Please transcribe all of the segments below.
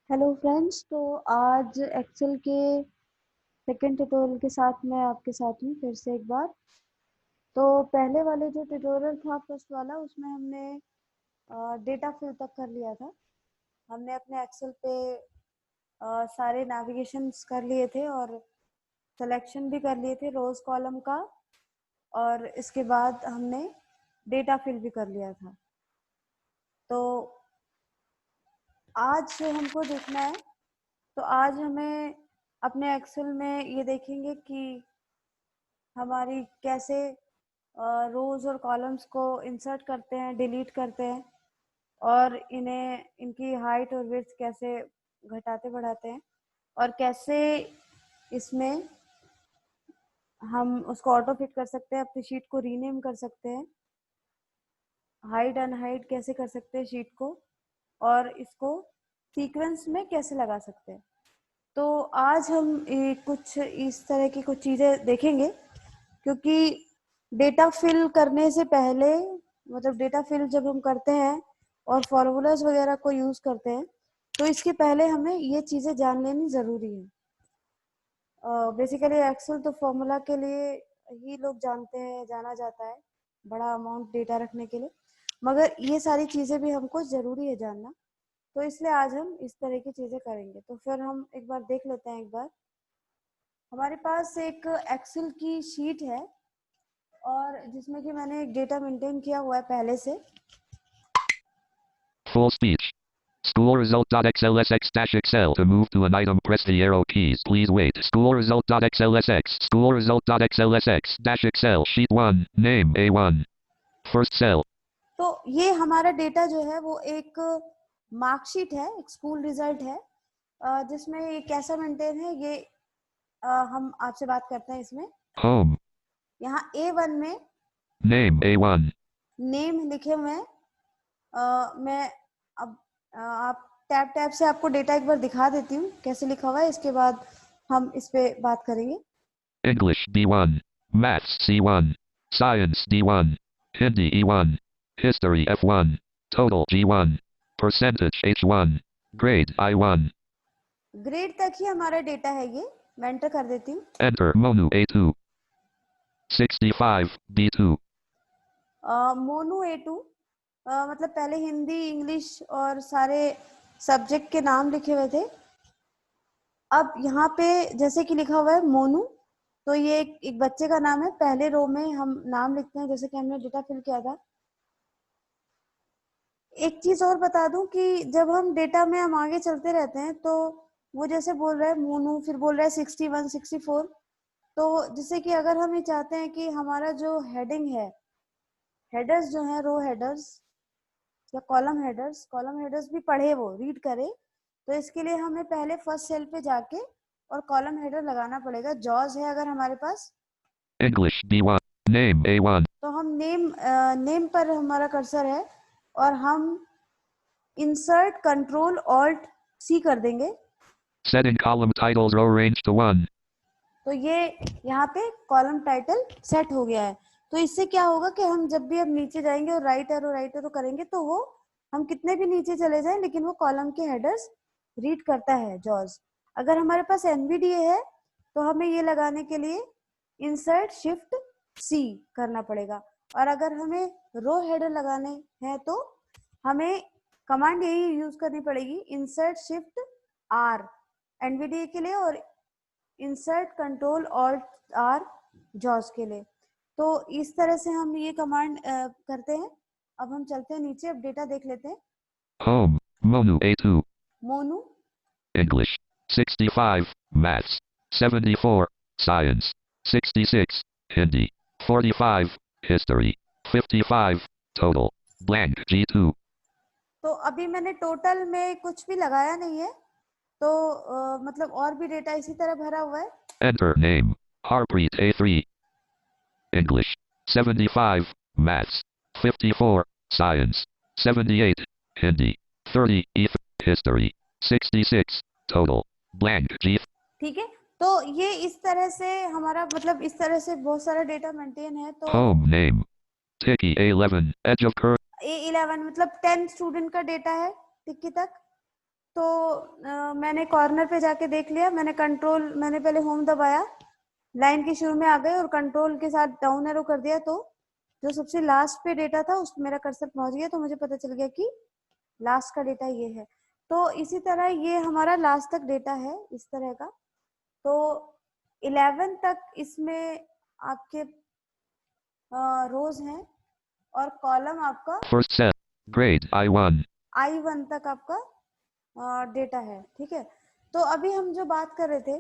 Hello friends. तो आज Excel के सेकंड ट्यूटोरियल के साथ मैं आपके साथ हूँ फिर से एक बार। तो पहले वाले जो ट्यूटोरियल था फर्स्ट वाला, उसमें हमने डेटा फिल तक कर लिया था। हमने अपने एक्सेल पे सारे नेविगेशंस कर लिए थे और सिलेक्शन भी कर लिए थे रोज कॉलम का, और इसके बाद हमने डेटा फिल भी कर लिया था। तो आज जो हमको देखना है, तो आज हमें अपने एक्सेल में ये देखेंगे कि हमारी कैसे रोज और कॉलम्स को इंसर्ट करते हैं, डिलीट करते हैं, और इन्हें इनकी हाइट और विड्थ कैसे घटाते बढ़ाते हैं, और कैसे इसमें हम उसको ऑटो फिट कर सकते हैं, अपनी शीट को रीनेम कर सकते हैं, हाइड अनहाइड कैसे कर सकते हैं शीट को, और इसको सीक्वेंस में कैसे लगा सकते हैं। तो आज हम कुछ इस तरह की कुछ चीज़ें देखेंगे, क्योंकि डेटा फिल करने से पहले, मतलब डेटा फिल जब हम करते हैं और फॉर्मूलाज वगैरह को यूज़ करते हैं, तो इसके पहले हमें ये चीज़ें जान लेनी ज़रूरी है। बेसिकली एक्सेल तो फॉर्मूला के लिए ही लोग जानते हैं, जाना जाता है बड़ा अमाउंट डेटा रखने के लिए, मगर ये सारी चीज़ें भी हमको ज़रूरी है जानना। तो इसलिए आज हम इस तरह की चीज़ें करेंगे। तो फिर हम एक बार देख लेते हैं। एक बार हमारे पास एक एक्सेल की शीट है, और जिसमें कि मैंने एक डेटा मेंटेन किया हुआ है पहले से। Full speech. School result.xlsx-excel. To move to an item, press the arrow keys. Please wait. School result.xlsx. School result.xlsx-excel. Sheet 1. Name A1. First cell. तो ये हमारा डेटा जो है वो एक मार्कशीट है, एक स्कूल रिजल्ट है, जिसमें ये कैसा मेंटेन है ये हम आपसे बात करते हैं। इसमें Home. यहाँ A1 में Name A1. नेम लिखे हुए हैं। मैं अब आप टैब टैब से आपको डेटा एक बार दिखा देती हूँ कैसे लिखा हुआ है, इसके बाद हम इस पे बात करेंगे। English B1. Maths C1. Science D1. Hindi E1. History F1. Total G1. Percentage H1. Grade I1. Grade तक ही हमारा डेटा है ये, मैं एंटर कर देती हूँ। Enter Monu A2. 65 B2. Monu A2, मतलब पहले हिंदी, इंग्लिश और सारे सब्जेक्ट के नाम लिखे हुए थे। अब यहाँ पे जैसे कि लिखा हुआ है मोनू, तो ये एक बच्चे का नाम है। पहले रो में हम नाम लिखते हैं जैसे कि हमने डेटा फिल किया था। एक चीज और बता दूं कि जब हम डेटा में हम आगे चलते रहते हैं, तो वो जैसे बोल रहा है मोनू, फिर बोल रहा है 61 64। तो जैसे कि अगर हम ये चाहते हैं कि हमारा जो हेडिंग है, हेडर्स जो है, रो हेडर्स या कॉलम हेडर्स भी पढ़े, वो रीड करे, तो इसके लिए हमें पहले फर्स्ट सेल पे जाके और कॉलम हेडर लगाना पड़ेगा। जॉज है अगर हमारे पास, English B1. Name A1. तो हम नेम पर हमारा कर्सर है, और हम इंसर्ट कंट्रोल ऑल्ट सी कर देंगे। Setting column titles row range to 1. तो ये यहाँ पे कॉलम टाइटल सेट हो गया है। तो इससे क्या होगा कि हम जब भी अब नीचे जाएंगे और राइट एरो करेंगे, तो वो हम कितने भी नीचे चले जाएं, लेकिन वो कॉलम के हेडर्स रीड करता है जॉज। अगर हमारे पास एनवीडीए है, तो हमें ये लगाने के लिए इंसर्ट शिफ्ट सी करना पड़ेगा, और अगर हमें रो हेडर लगाने हैं तो हमें कमांड यही यूज करनी पड़ेगी, इंसर्ट शिफ्ट आर एनवीडीए के लिए, और इंसर्ट कंट्रोल ऑल्ट आर जॉस के लिए। तो इस तरह से हम ये कमांड करते हैं। अब हम चलते हैं नीचे, अब डेटा देख लेते हैं। Home. Monu A2. Monu English. 65. Maths. 74. Science. 66. Hindi. 45. History. 55. Total. Blank G2. तो अभी मैंने टोटल में कुछ भी लगाया नहीं है, तो मतलब और भी डेटा इसी तरह भरा हुआ है। Enter name. Harpreet A3. English. 75. Maths. 54. Science. 78. Hindi. 30. History. 66. Total. Blank G. ठीक है, तो ये इस तरह से हमारा, मतलब इस तरह से बहुत सारा डेटा मेंटेन है। तो Home name. Tiki A11. Edge of curve. A11 मतलब 10 स्टूडेंट का डेटा है टिक्की तक। तो मैंने कॉर्नर पे जाके देख लिया, मैंने पहले होम दबाया, लाइन के शुरू में आ गए और कंट्रोल के साथ डाउन एरो कर दिया, तो जो सबसे लास्ट पे डेटा था उस मेरा कर्सर पहुंच गया, तो मुझे पता चल गया कि लास्ट का डेटा ये है। तो इसी तरह ये हमारा लास्ट तक डेटा है इस तरह का। तो 11 तक इसमें आपके रोज हैं और कॉलम आपका First cell. Grade I1. I1 तक आपका डेटा है, ठीक है। तो अभी हम जो बात कर रहे थे,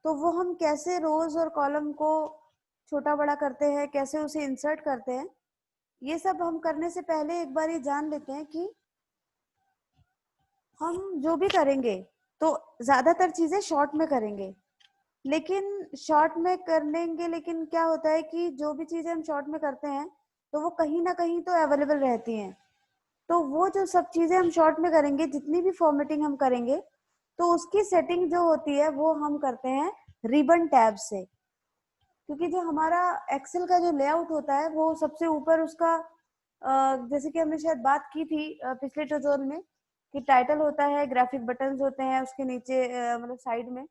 तो वो हम कैसे रोज और कॉलम को छोटा बड़ा करते हैं, कैसे उसे इंसर्ट करते हैं, ये सब हम करने से पहले एक बार ये जान लेते हैं कि हम जो भी करेंगे तो ज्यादातर चीजें शॉर्ट में करेंगे, लेकिन शॉर्ट में करेंगे, लेकिन क्या होता है कि जो भी चीजें हम शॉर्ट में करते हैं तो वो कहीं ना कहीं तो अवेलेबल रहती हैं। तो वो जो सब चीजें हम शॉर्ट में करेंगे, जितनी भी फॉर्मेटिंग हम करेंगे, तो उसकी सेटिंग जो होती है वो हम करते हैं रिबन टैब से। क्योंकि जो हमारा एक्सेल का जो लेआउट होता है वो सबसे ऊपर उसका जैसे कि हमने शायद बात की थी पिछले ट्यूटोरियल में, कि टाइटल होता है, ग्राफिक बटन्स होते हैं उसके नीचे मतलब साइड में,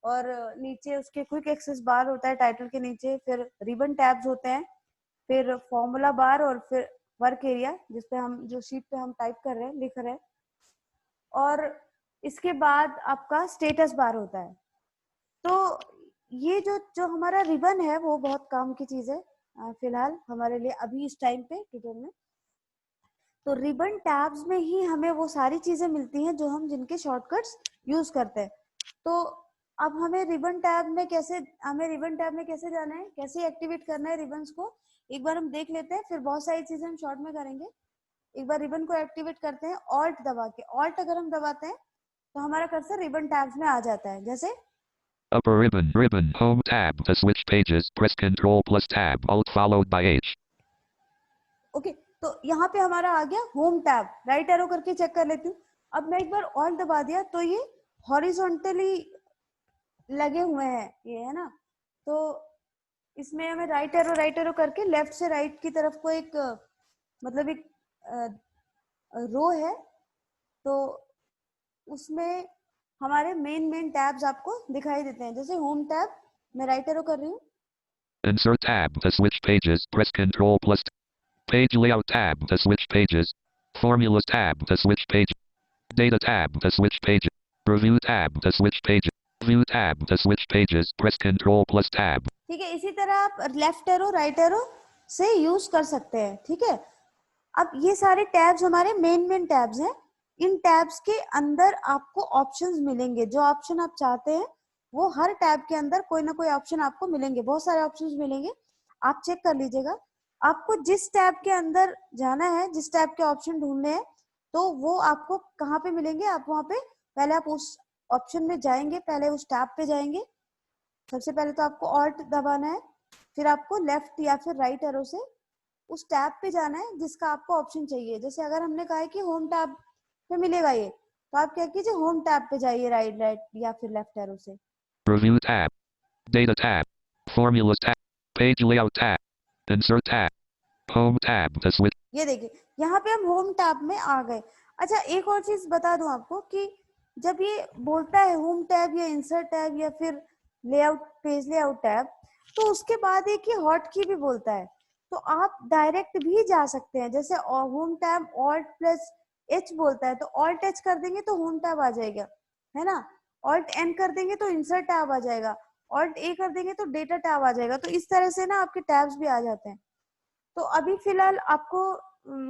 और नीचे उसके क्विक एक्सेस बार होता है टाइटल के नीचे, फिर रिबन टैब्स होते हैं, फिर फॉर्मूला बार, और फिर वर्क एरिया जिसपे हम जो शीट पे हम टाइप कर रहे हैं, लिख रहे हैं, और इसके बाद आपका स्टेटस बार होता है। तो ये जो जो हमारा रिबन है वो बहुत काम की चीज है फिलहाल हमारे लिए अभी इस टाइम पे ट्यूटोरियल में। तो रिबन टैब्स में ही हमें वो सारी चीजें मिलती हैं जो हम जिनके शॉर्टकट्स यूज करते हैं। तो अब हमें रिबन टैब में कैसे जाना है, कैसे एक्टिवेट करना है रिबन्स को, एक बार हम देख लेते हैं, फिर बहुत सारी चीजें हम शॉर्ट में करेंगे। एक बार रिबन को एक्टिवेट करते हैं ऑल्ट दबा के, ऑल्ट अगर हम दबाते हैं तो हमारा कर्सर रिबन टैब्स में आ जाता है। जैसे Upper ribbon. Ribbon. Home tab. To switch pages, press Ctrl plus Tab. Alt followed by H. Okay, तो यहाँ पे हमारा आ गया होम टैब, राइट एरो करके चेक कर लेती हूँ। अब मैं एक बार ऑल्ट दबा दिया तो ये हॉरिजॉन्टली लगे हुए हैं, ये है ना। तो इसमें हमें राइट एरो करके लेफ्ट से राइट की तरफ को एक मतलब एक रो है, तो उसमें हमारे मेन टैब्स आपको दिखाई देते हैं। जैसे होम टैब, मैं राइट एरो कर रही हूँ, Insert tab. To switch pages, press Ctrl plus Page layout tab. To switch pages. Formulas tab. To switch page. Data tab. To switch pages. Review tab. To switch pages. View tab. To switch pages, press Ctrl plus Tab. ठीक है। इसी तरह आप left arrow right arrow से use कर सकते हैं, ठीक है। अब ये सारे टैब्स हमारे मेन टैब्स हैं। इन टैब्स के अंदर आपको ऑप्शंस मिलेंगे, जो ऑप्शन आप चाहते हैं वो हर टैब के अंदर कोई ना कोई ऑप्शन आपको मिलेंगे, बहुत सारे ऑप्शंस मिलेंगे, आप चेक कर लीजिएगा। आपको जिस टैब के अंदर जाना है, जिस टैब के ऑप्शन ढूंढने हैं, तो वो आपको कहाँ पे मिलेंगे, आप वहाँ पे पहले आप उस ऑप्शन में जाएंगे, पहले उस टैब पे जाएंगे। सबसे पहले तो आपको ऑल्ट दबाना है, फिर आपको लेफ्ट या फिर राइट एरो से उस टैब पे जाना है जिसका आपको ऑप्शन चाहिए। जैसे अगर हमने कहा है कि होम टैब पे मिलेगा ये, तो आप क्या कीजिए, होम टैब पे जाइए राइट राइट या फिर लेफ्ट एरो से। Review tab. Data tab. Formulas tab. Page layout tab. Insert tab. Home tab. To switch. ये देखिए, यहाँ पे हम होम टैब में आ गए। अच्छा, एक और चीज बता दूं आपको कि जब ये बोलता है होम टैब या इंसर्ट टैब या फिर लेआउट, पेज लेआउट टैब, तो उसके बाद एक ये हॉट की भी बोलता है, तो आप डायरेक्ट भी जा सकते हैं। जैसे home tab alt plus H बोलता है, तो ऑल्ट एच कर देंगे तो होम टैब आ जाएगा, है ना। ऑल्ट एन कर देंगे तो इंसर्ट टैब आ जाएगा, ऑल्ट ए कर देंगे तो डेटा टैब आ जाएगा। तो इस तरह से ना आपके टैब्स भी आ जाते हैं। तो अभी फिलहाल आपको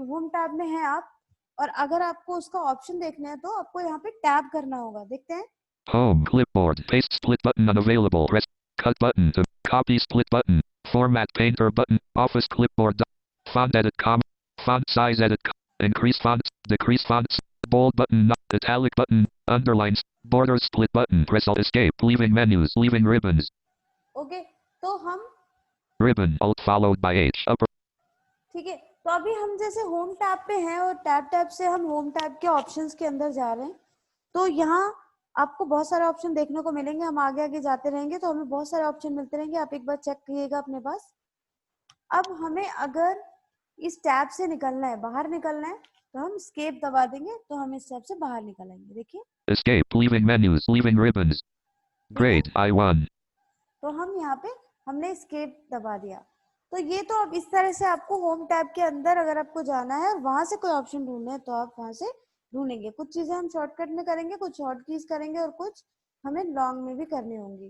होम टैब में है आप, और अगर आपको उसका ऑप्शन देखना है तो आपको यहाँ पे टैब करना होगा, देखते हैं। Home. Clipboard. Paste split button unavailable. Press cut button. To copy split button. Format painter button. Office clipboard. Font edit font size edit increase fonts. Decrease fonts. Bold button. Italic button. Underlines. Border split button. Press alt escape. Leaving menus. Leaving ribbons. Okay, तो हम Ribbon. Alt followed by H. Upper. ठीक है, तो अभी हम जैसे home tab पे हैं और टैब से हम होम टैब के ऑप्शंस के अंदर जा रहे हैं, तो यहाँ आपको बहुत सारे ऑप्शन देखने को मिलेंगे। हम आगे आगे जाते रहेंगे तो हमें बहुत सारे ऑप्शन मिलते रहेंगे, आप एक बार चेक करिएगा अपने पास। अब हमें अगर इस टैब से निकलना है, बाहर निकलना है, तो हम escape दबा देंगे तो हम इस टैब से बाहर निकल आएंगे। देखिए Escape. Leaving menus. Leaving ribbons. ठीक है, Grade. I1. तो हम यहाँ पे हमने escape दबा दिया। तो ये तो अब इस तरह से आपको होम टैब के अंदर अगर आपको जाना है और वहां से कोई ऑप्शन ढूंढना है तो आप वहां से ढूंढेंगे। कुछ चीजें हम शॉर्टकट में करेंगे, कुछ शॉर्ट कीज करेंगे और कुछ हमें लॉन्ग में भी करनी होंगी।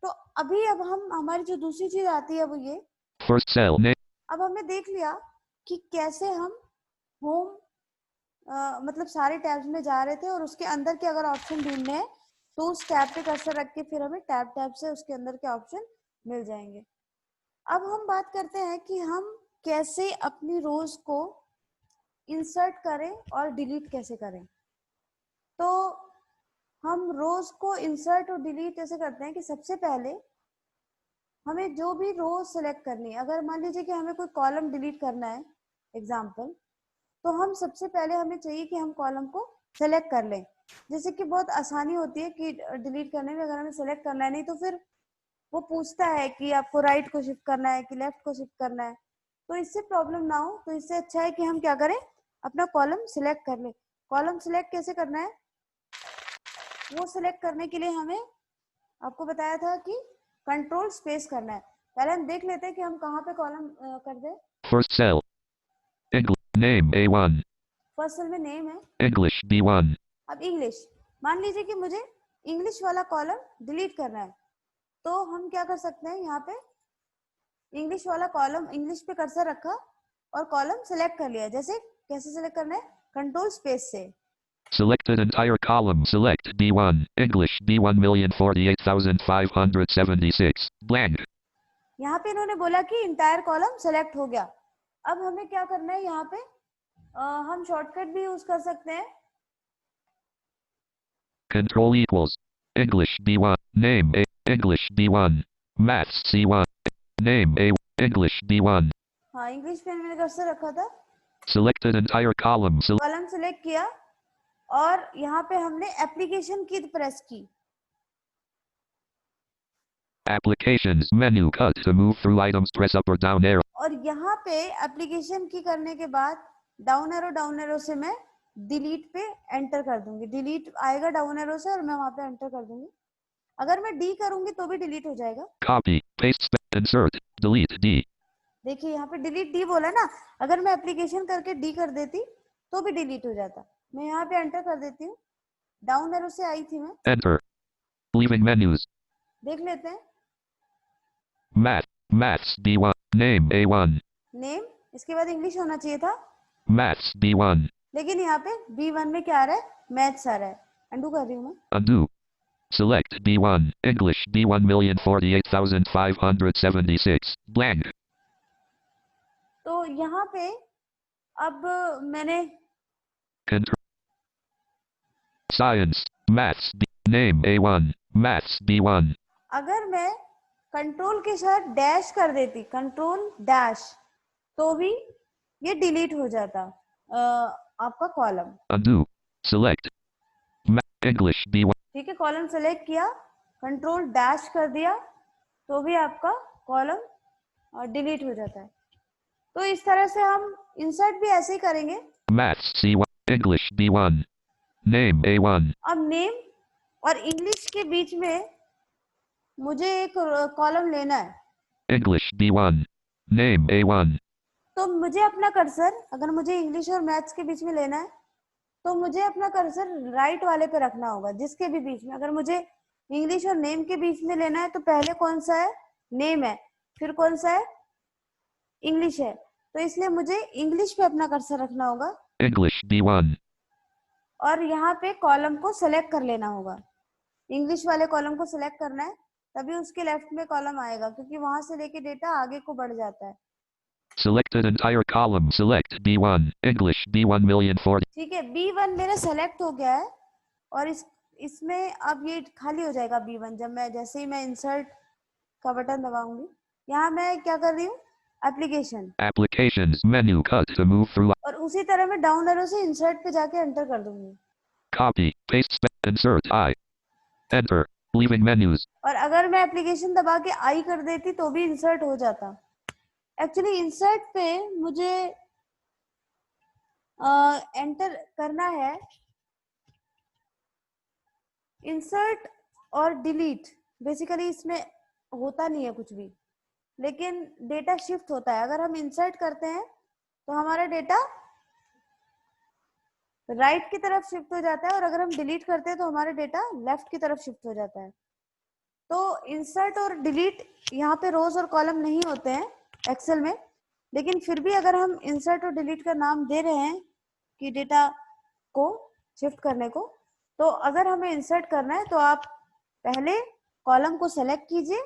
तो अभी अब हम हमारी जो दूसरी चीज आती है वो ये, First cell. Name. अब हमने देख लिया कि कैसे हम होम मतलब सारे टैब्स में जा रहे थे और उसके अंदर के अगर ऑप्शन ढूंढने हैं तो उस टैब पे कर्सर रख के फिर हमें टैब से उसके अंदर के ऑप्शन मिल जाएंगे। अब हम बात करते हैं कि हम कैसे अपनी रोज को इंसर्ट करें और डिलीट कैसे करें। तो हम रोज को इंसर्ट और डिलीट ऐसे करते हैं कि सबसे पहले हमें जो भी रो सेलेक्ट करनी है, अगर मान लीजिए कि हमें कोई कॉलम डिलीट करना है एग्जाम्पल, तो हम सबसे पहले हमें चाहिए कि हम कॉलम को सेलेक्ट कर लें। जैसे कि बहुत आसानी होती है कि डिलीट करने में, अगर हमें सेलेक्ट करना है नहीं तो फिर वो पूछता है कि आपको राइट को शिफ्ट करना है कि लेफ्ट को शिफ्ट करना है। तो इससे प्रॉब्लम ना हो तो इससे अच्छा है कि हम क्या करें, अपना कॉलम सिलेक्ट कर लें। कॉलम सिलेक्ट कैसे करना है, वो सिलेक्ट करने के लिए हमें आपको बताया था कि कंट्रोल स्पेस करना है। पहले हम देख लेते हैं कि हम कहाँ पे कॉलम कर दें। First cell. English. Name A1. First cell में नेम है, English B1. अब इंग्लिश, मान लीजिए कि मुझे इंग्लिश वाला कॉलम डिलीट करना है तो हम क्या कर सकते हैं, यहाँ पे इंग्लिश वाला कॉलम, इंग्लिश पे कर्सर रखा और कॉलम सेलेक्ट कर लिया। जैसे कैसे सेलेक्ट करना है, कंट्रोल स्पेस से। Selected entire column. Select B1. English B1,048,576. Blank. यहाँ पे इन्होंने बोला कि इंटायर कॉलम सेलेक्ट हो गया। अब हमें क्या करना है, यहाँ पे हम शॉर्टकट भी यूज कर सकते हैं। Control equals. English B1. Name A. English B1. Maths C1. Name A. English B1. हाँ, इंग्लिश पे मैंने कर्सर रखा था, Selected entire column. Column select किया और यहाँ पे हमने एप्लीकेशन की प्रेस की। Applications menu cut to move through items. Press up or down arrow. और यहाँ पे एप्लीकेशन की करने के बाद डाउन एरो से मैं डिलीट पे एंटर कर दूंगी। डिलीट आएगा डाउन एरो से और मैं वहां पे एंटर कर दूंगी। अगर मैं डी करूंगी तो भी डिलीट हो जाएगा। Copy. Paste. Insert. Delete D. देखिए यहाँ पे डिलीट डी बोला ना, अगर मैं एप्लीकेशन करके डी कर देती तो भी डिलीट हो जाता। मैं यहाँ पे एंटर कर देती हूँ, डाउन एरो से आई थी मैं, Enter. Leaving menus. देख लेते हैं। Maths B1. Name A1. Name, इसके बाद इंग्लिश होना चाहिए था, Maths B1. लेकिन यहाँ पे B1 में क्या आ रहा है, मैथ्स आ रहा है। अंडू कर रही हूँ मैं। Undo. Select B1. English B1,048,576. Blank. तो यहाँ पे अब मैंने Control. Science. Maths B. Name A1. Maths B1. अगर मैं कंट्रोल के साथ डैश कर देती, कंट्रोल डैश, तो भी ये डिलीट हो जाता आपका column. Undo. Select. English B1. ठीक है, कॉलम सेलेक्ट किया, कंट्रोल डैश कर दिया तो भी आपका कॉलम डिलीट हो जाता है। तो इस तरह से हम इंसर्ट भी ऐसे ही करेंगे। Maths C1. English B1. Name A1. अब नेम और इंग्लिश के बीच में मुझे एक कॉलम लेना है। English B1. Name A1. तो मुझे अपना कर्सर, अगर मुझे इंग्लिश और मैथ्स के बीच में लेना है तो मुझे अपना कर्सर राइट वाले पे रखना होगा, जिसके भी बीच में। अगर मुझे इंग्लिश और नेम के बीच में लेना है तो पहले कौन सा है, नेम है, फिर कौन सा है, इंग्लिश है। तो इसलिए मुझे इंग्लिश पे अपना कर्सर रखना होगा English B1. और यहाँ पे कॉलम को सेलेक्ट कर लेना होगा। इंग्लिश वाले कॉलम को सेलेक्ट करना है, तभी उसके लेफ्ट में कॉलम आएगा, क्योंकि वहां से लेके डेटा आगे को बढ़ जाता है। Selected entire column. Select B1. English B1,040,000. ठीक है, B1 मेरा सेलेक्ट हो गया है और इसमें अब ये खाली हो जाएगा B1 जब मैं, जैसे ही मैं इंसर्ट का बटन दबाऊंगी। यहाँ मैं क्या कर रही हूँ, application, Applications menu cut to move through. और उसी तरह मैं डाउन एरो से इंसर्ट पे जाके एंटर कर दूंगी। Copy. Paste. Insert I. Enter. Leaving menus. और अगर मैं एप्लीकेशन दबा के आई कर देती तो भी इंसर्ट हो जाता। एक्चुअली इंसर्ट पे मुझे एंटर करना है इंसर्ट और डिलीट। बेसिकली इसमें होता नहीं है कुछ भी, लेकिन डेटा शिफ्ट होता है। अगर हम इंसर्ट करते हैं तो हमारा डेटा राइट की तरफ शिफ्ट हो जाता है, और अगर हम डिलीट करते हैं तो हमारा डेटा लेफ्ट की तरफ शिफ्ट हो जाता है। तो इंसर्ट और डिलीट यहाँ पे रोज और कॉलम नहीं होते हैं एक्सेल में, लेकिन फिर भी अगर हम इंसर्ट और डिलीट का नाम दे रहे हैं कि डेटा को शिफ्ट करने को, तो अगर हमें इंसर्ट करना है तो आप पहले कॉलम को सेलेक्ट कीजिए।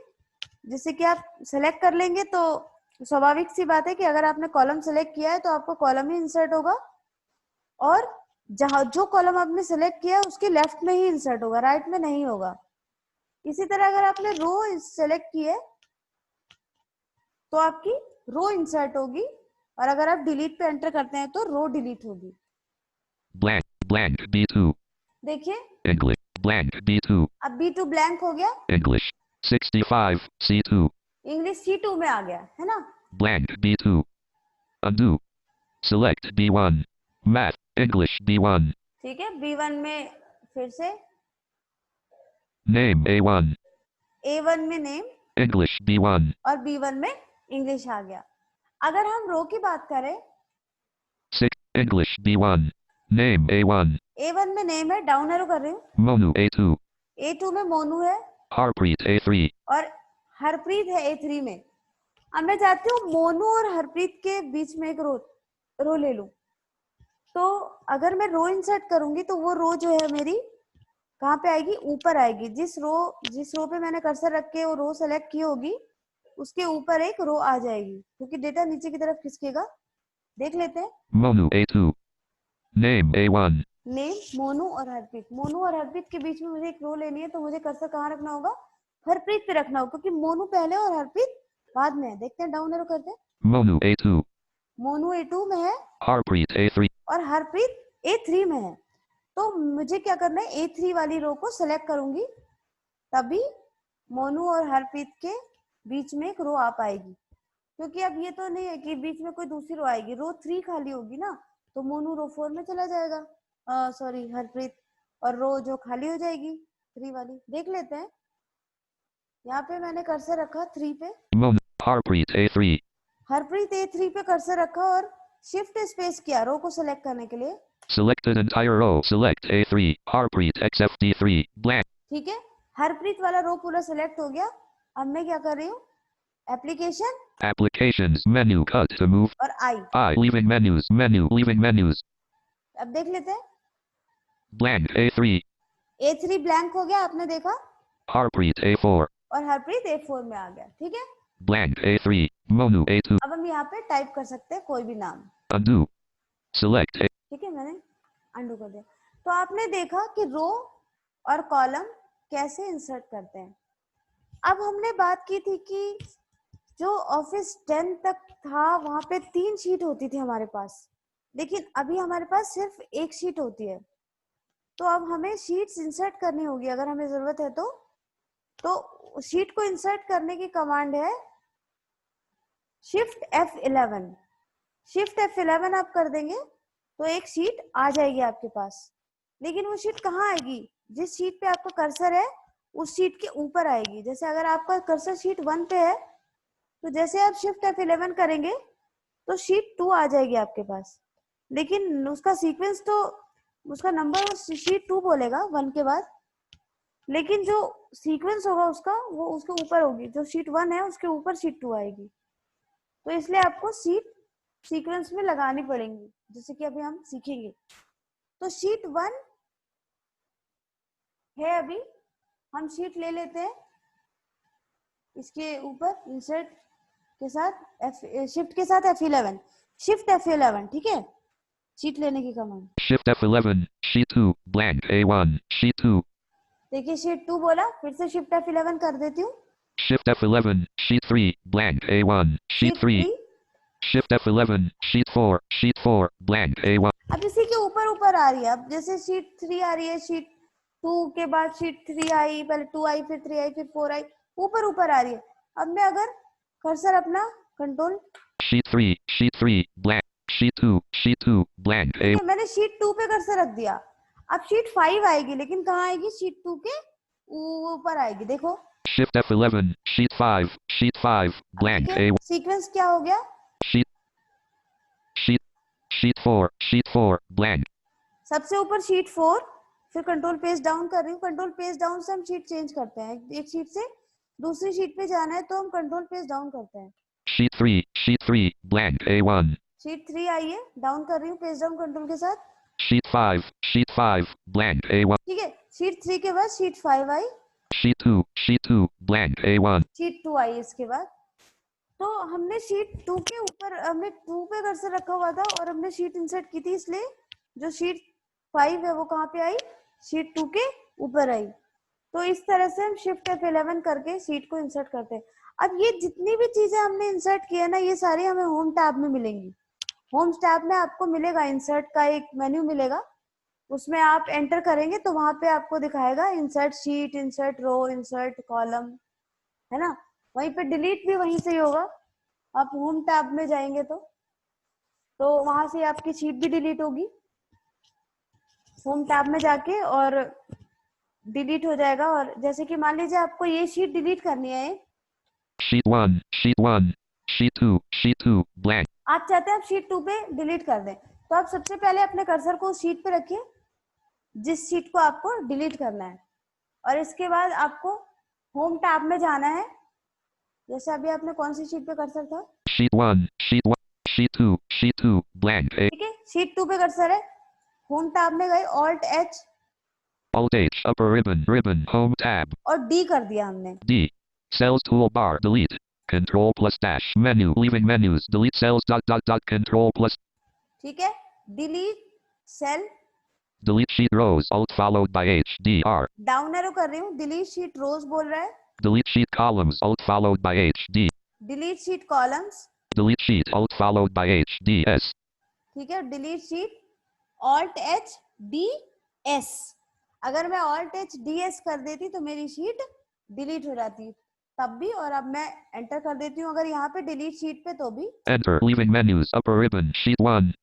जिससे कि आप सेलेक्ट कर लेंगे तो स्वाभाविक सी बात है कि अगर आपने कॉलम सेलेक्ट किया है तो आपको कॉलम ही इंसर्ट होगा, और जहां जो कॉलम आपने सेलेक्ट किया है उसके लेफ्ट में ही इंसर्ट होगा, राइट में नहीं होगा। इसी तरह अगर आपने रो सेलेक्ट की है तो आपकी रो इंसर्ट होगी, और अगर आप डिलीट पे एंटर करते हैं तो रो डिलीट होगी। Blank. Blank. B2. देखिए English. Blank. B2. अब B2 ब्लैंक हो गया, English. 65. C2. इंग्लिश C2 में आ गया है ना। Blank. B2. Undo. Select B1. Math. English. B1. ठीक है, B1 में फिर से Name. A1. A1 में नेम, English. B1. और B1 में इंग्लिश आ गया। अगर हम रो की बात करें, 6. English. B1. Name. A1. A1 में नेम है, डाउन एरो कर रही हूँ, Monu. A2. A2 में मोनू है, Harpreet. A3. और हरप्रीत है A3 में। अब मैं चाहती हूँ मोनू और हरप्रीत के बीच में एक रो ले लूं। तो अगर मैं रो इंसर्ट करूंगी तो वो रो जो है मेरी कहाँ पे आएगी, ऊपर आएगी। जिस रो पे मैंने कर्सर रख के वो रो सेलेक्ट की होगी उसके ऊपर एक रो आ जाएगी, क्योंकि डेटा नीचे की तरफ खिसकेगा। देख लेते हैं। Monu. A2. Name. A1. Name Monu और हरप्रीत, मोनू और हरप्रीत के बीच में मुझे एक रो लेनी है, तो मुझे कर्सर कहाँ रखना होगा, हरप्रीत पे रखना होगा, क्योंकि मोनू पहले और हरप्रीत बाद में है। देखते हैं, डाउन एरो करते हैं। Monu. A2. मोनू A2 में है Harpreet. A3. और हरप्रीत A3 में है। तो मुझे क्या करना है, A3 वाली रो को सेलेक्ट करूंगी, तभी मोनू और हरप्रीत के बीच में एक रो आ पाएगी। क्योंकि अब ये तो नहीं है कि बीच में कोई दूसरी रो आएगी, रो 3 खाली होगी ना, तो मोनू रो 4 में चला जाएगा, सॉरी हरप्रीत, और रो जो खाली हो जाएगी 3 वाली। देख लेते हैं। यहाँ पे मैंने कर्सर रखा 3 पे, Monu. Harpreet. A3. Harpreet A3 पे कर्सर रखा और शिफ्ट स्पेस किया रो को सेलेक्ट करने के लिए। Selected entire row. Select A3. Harpreet. XFD3. Blank. ठीक है, हरप्रीत वाला रो पूरा सेलेक्ट हो गया। अब मैं क्या कर रही हूँ, application Applications. Menu. Cut to move. और आई। Leaving menus. Menu. Leaving menus. अब देख लेते हैं। Blank. A3. A3 ब्लैंक हो गया, आपने देखा, Harpreet. A4. और हरप्रीत A4 में आ गया। ठीक है, Blank. A3. Monu. A2. अब हम यहाँ पे टाइप कर सकते हैं कोई भी नाम। Undo. Select A. ठीक है, मैंने अंडू कर दिया। तो आपने देखा कि रो और कॉलम कैसे इंसर्ट करते हैं। अब हमने बात की थी कि जो ऑफिस 10 तक था वहां पे 3 शीट होती थी हमारे पास, लेकिन अभी हमारे पास सिर्फ एक शीट होती है। तो अब हमें शीट्स इंसर्ट करनी होगी अगर हमें जरूरत है तो शीट को इंसर्ट करने की कमांड है शिफ्ट F11। शिफ्ट F11 आप कर देंगे तो एक शीट आ जाएगी आपके पास। लेकिन वो शीट कहाँ आएगी, जिस शीट पे आपका कर्सर है उस शीट के ऊपर आएगी। जैसे अगर आपका कर्सर शीट 1 पे है तो जैसे आप शिफ्ट F11 करेंगे तो शीट 2 आ जाएगी आपके पास, लेकिन उसका सीक्वेंस तो उसका नंबर शीट 2 बोलेगा 1 के बाद, लेकिन जो सीक्वेंस होगा उसका वो उसके ऊपर होगी। जो शीट 1 है उसके ऊपर शीट 2 आएगी। तो इसलिए आपको शीट सीक्वेंस में लगानी पड़ेंगी, जैसे कि अभी हम सीखेंगे। तो शीट 1 है, अभी हम शीट ले लेते हैं इसके ऊपर इंसर्ट के साथ शिफ्ट के साथ F11, शिफ्ट F11। ठीक है, शीट लेने की command Shift F11. Sheet 2. Blank. A1. Sheet 2. देखिए, शीट 2 बोला, फिर से शिफ्ट F11 कर देती हूँ। Shift F11. Sheet 3. Blank. A1. Sheet 3. Shift F11. Sheet 4. Sheet 4. Blank. A1. अब इसी के ऊपर ऊपर आ रही है। अब जैसे शीट 3 आ रही है, शीट 2 के बाद शीट 3 आई, पहले 2 आई, फिर 3 आई, फिर 4 आई, ऊपर ऊपर आ रही है। अब मैं अगर कर्सर अपना control. sheet 3, blank, sheet 2, blank, ठीक है, मैंने शीट 2 पे कर्सर रख दिया। अब शीट 5 आएगी, लेकिन कहाँ आएगी? शीट 2 के ऊपर आएगी, देखो। shift F11, sheet 5, अब blank, देखिए सीक्वेंस क्या हो गया। sheet, sheet 4, blank, सबसे ऊपर शीट 4, फिर कंट्रोल पेज डाउन कर रही हूँ। कंट्रोल पेज डाउन से हम शीट चेंज करते हैं, एक शीट से दूसरी शीट पे जाना है तो हम कंट्रोल पेज डाउन करते हैं। sheet 3, blank, A1, शीट 3 आई है, डाउन कर रही हूँ पेज डाउन कंट्रोल के साथ। sheet 5, blank, A1, ठीक है, शीट 3 के बाद शीट 5 आई, sheet 2, blank, A1, शीट 2 आई इसके बाद। तो हमने शीट 2 के ऊपर, हमने 2 पे कर्सर रखा हुआ था और हमने शीट इंसर्ट की थी, इसलिए जो शीट 5 है वो कहाँ पे आई? शीट 2 के ऊपर आई। तो इस तरह से हम शिफ्ट F11 करके शीट को इंसर्ट करते हैं। अब ये जितनी भी चीजें हमने इंसर्ट किया ना, ये सारी हमें होम टैब में मिलेंगी। होम टैब में आपको मिलेगा इंसर्ट का एक मेन्यू मिलेगा, उसमें आप एंटर करेंगे तो वहां पे आपको दिखाएगा insert sheet, insert row, insert column, है ना। वहीं पे डिलीट भी वहीं से ही होगा। आप होम टैब में जाएंगे तो वहां से आपकी शीट भी डिलीट होगी, होम टैब में जाके, और डिलीट हो जाएगा। और जैसे कि मान लीजिए आपको ये शीट डिलीट करनी है, sheet 1, sheet 2, blank, आप चाहते हैं आप शीट 2 पे डिलीट कर दें, तो आप सबसे पहले अपने कर्सर को शीट पे रखिए जिस शीट को आपको डिलीट करना है, और इसके बाद आपको होम टैब में जाना है। जैसे अभी आपने कौन सी शीट पे कर्सर था? sheet 1, sheet 2, blank, A, ठीक है, शीट 2 पे कर्सर है, होम टैब में गए, Alt H, upper ribbon, home tab, और डी कर दिया हमने। D, cells toolbar, delete, control plus dash, menu, leaving menus, delete cells, control plus, ठीक है, delete cell, delete sheet rows, alt followed by H, D, R, down arrow कर रही हूँ, delete sheet रोज बोल रहा है, delete sheet columns, alt followed by H, D, delete sheet columns, delete sheet, alt followed by H, D, S, ठीक है, delete sheet Alt-H-D-S। अगर मैं Alt-H-D-S कर देती तो मेरी शीट डिलीट हो जाती तब भी, और अब मैं एंटर कर देती हूँ अगर यहाँ पे डिलीट शीट पे तो भी। enter, leaving menus, upper ribbon, sheet 1,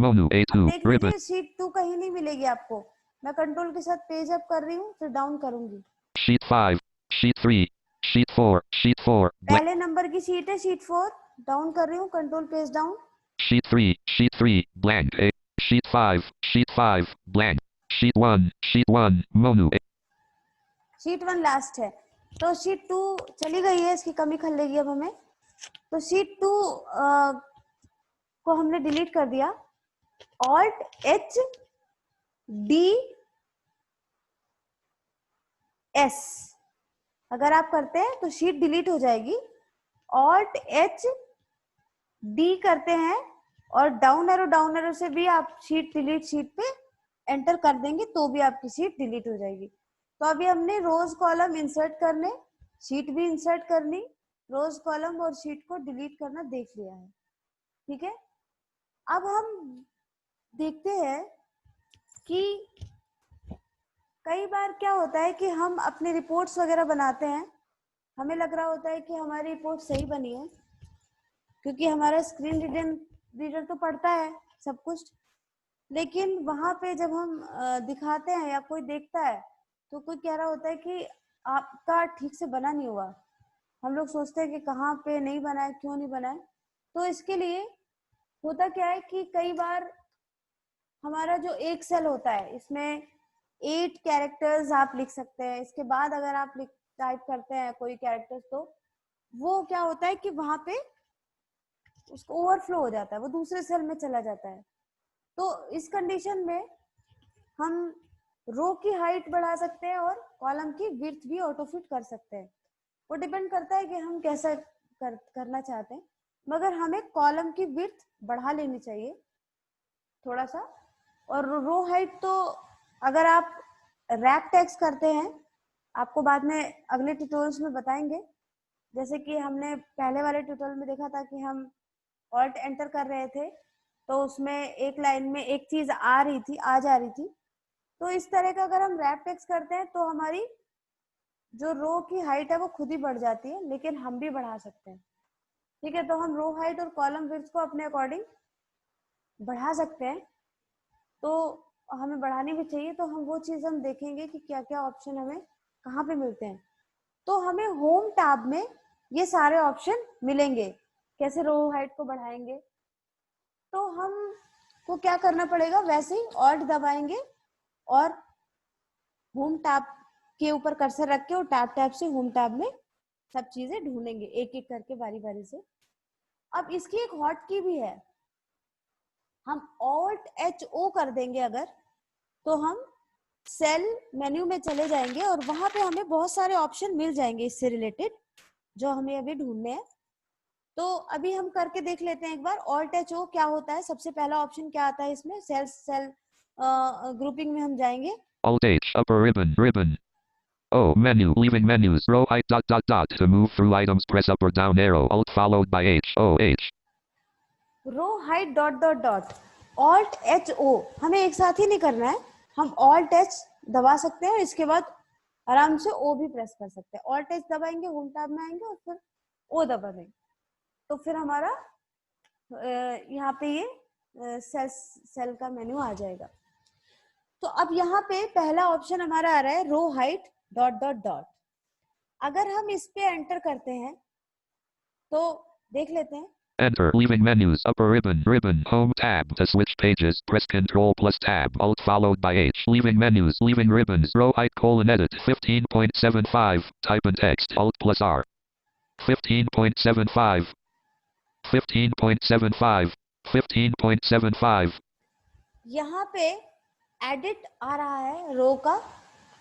menu, अब A2, देख ribbon, लीजिए शीट 2 कहीं नहीं मिलेगी आपको। मैं कंट्रोल के साथ पेज अप कर रही हूँ, फिर डाउन करूंगी। sheet 5, sheet 3, sheet 4, blank, पहले नंबर की शीट है शीट 4, डाउन कर रही हूँ, control page down. sheet 3, blank, A, sheet 5, blank, sheet 1, menu, A, sheet 1 last है, तो शीट 2 चली गई है, इसकी कमी खलेगी अब हमें। तो शीट 2 को हमने डिलीट कर दिया। Alt-H-D-S अगर आप करते हैं तो शीट डिलीट हो जाएगी। Alt-H-D करते हैं और डाउन एरो से भी आप शीट डिलीट शीट पे एंटर कर देंगे तो भी आपकी शीट डिलीट हो जाएगी। तो अभी हमने रोज कॉलम इंसर्ट करने, शीट भी इंसर्ट करनी, रोज कॉलम और शीट को डिलीट करना देख लिया है। ठीक है, अब हम देखते हैं कि कई बार क्या होता है कि हम अपनी रिपोर्ट्स वगैरह बनाते हैं, हमें लग रहा होता है कि हमारी रिपोर्ट सही बनी है क्योंकि हमारा स्क्रीन रीडर तो पढ़ता है सब कुछ, लेकिन वहां पे जब हम दिखाते हैं या कोई देखता है तो कोई कह रहा होता है कि आपका ठीक से बना नहीं हुआ। हम लोग सोचते हैं कि कहाँ पे नहीं बना है, क्यों नहीं बना है। तो इसके लिए होता क्या है कि कई बार हमारा जो एक सेल होता है इसमें 8 कैरेक्टर्स आप लिख सकते हैं, इसके बाद अगर आप टाइप करते हैं कोई कैरेक्टर्स तो वो क्या होता है कि वहां पे उसको ओवरफ्लो हो जाता है, वो दूसरे सेल में चला जाता है। तो इस कंडीशन में हम रो की हाइट बढ़ा सकते हैं और कॉलम की विड्थ भी ऑटो फिट कर सकते हैं। वो डिपेंड करता है कि हम कैसा करना चाहते हैं, मगर हमें कॉलम की विड्थ बढ़ा लेनी चाहिए थोड़ा सा। और रो हाइट तो अगर आप रैप टैग्स करते हैं, आपको बाद में अगले ट्यूटोरियल्स में बताएंगे। जैसे कि हमने पहले वाले ट्यूटोरियल में देखा था कि हम ऑल्ट एंटर कर रहे थे तो उसमें एक लाइन में एक चीज आ रही थी, आ जा रही थी। तो इस तरह का अगर हम रैप टेक्स्ट करते हैं तो हमारी जो रो की हाइट है वो खुद ही बढ़ जाती है, लेकिन हम भी बढ़ा सकते हैं। ठीक है, तो हम रो हाइट और कॉलम विड्थ को अपने अकॉर्डिंग बढ़ा सकते हैं, तो हमें बढ़ानी भी चाहिए। तो हम वो चीज़ हम देखेंगे कि क्या क्या ऑप्शन हमें कहाँ पे मिलते हैं। तो हमें होम टैब में ये सारे ऑप्शन मिलेंगे, कैसे रो हाइट को बढ़ाएंगे। तो हम को क्या करना पड़ेगा, वैसे ही ऑल्ट दबाएंगे और होम टैब के ऊपर कर्सर रख के और टैब टैब से होम टैब में सब चीजें ढूंढेंगे एक एक करके बारी बारी से। अब इसकी एक हॉट की भी है, हम ऑल्ट एच ओ कर देंगे अगर, तो हम सेल मेन्यू में चले जाएंगे और वहां पे हमें बहुत सारे ऑप्शन मिल जाएंगे इससे रिलेटेड, जो हमें अभी ढूंढने हैं। तो अभी हम करके देख लेते हैं एक बार ऑल्ट एच ओ क्या होता है। सबसे पहला ऑप्शन क्या आता है इसमें, सेल ग्रुपिंग में हम जाएंगे। Alt H, upper ribbon, ribbon. O, menu, leaving menus, row height, dot, dot, dot. To move through items, press up or down arrow, Alt followed by H, O, H. Row height dot dot dot alt H O हमें एक साथ ही नहीं करना है, हम alt H दबा सकते हैं, इसके बाद आराम से ओ भी प्रेस कर सकते हैं। ऑल्ट एच दबाएंगे, होम टैब में आएंगे और फिर ओ दबा देंगे, तो फिर हमारा यहाँ पे ये सेल का मेन्यू आ जाएगा। तो अब यहाँ पे पहला ऑप्शन हमारा आ रहा है row height dot dot dot. अगर हम इस पे एंटर करते हैं तो देख लेते हैं। Enter, leaving menus, upper ribbon, ribbon, home tab. To switch pages, press Control plus Tab, Alt followed by H. Leaving menus, leaving ribbons, row height, colon edit, 15.75. Type in text, Alt plus R. 15.75. 15.75. 15.75. यहाँ पे edit आ रहा है रो का,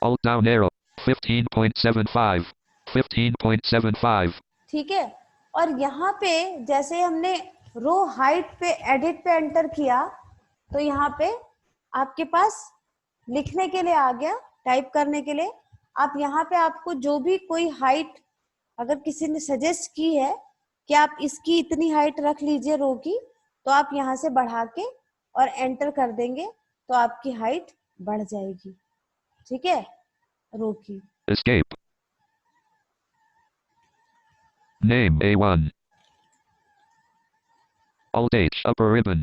Alt down arrow. 15.75. 15.75. ठीक है। और यहाँ पे जैसे हमने रो हाइट पे एडिट पे एंटर किया, तो यहाँ पे आपके पास लिखने के लिए आ गया, टाइप करने के लिए। आप यहाँ पे आपको जो भी कोई हाइट अगर किसी ने सजेस्ट की है कि आप इसकी इतनी हाइट रख लीजिए रो की, तो आप यहाँ से बढ़ा के और एंटर कर देंगे, तो आपकी हाइट बढ़ जाएगी, ठीक है, रो की। Escape. Name A1. Alt H, upper ribbon.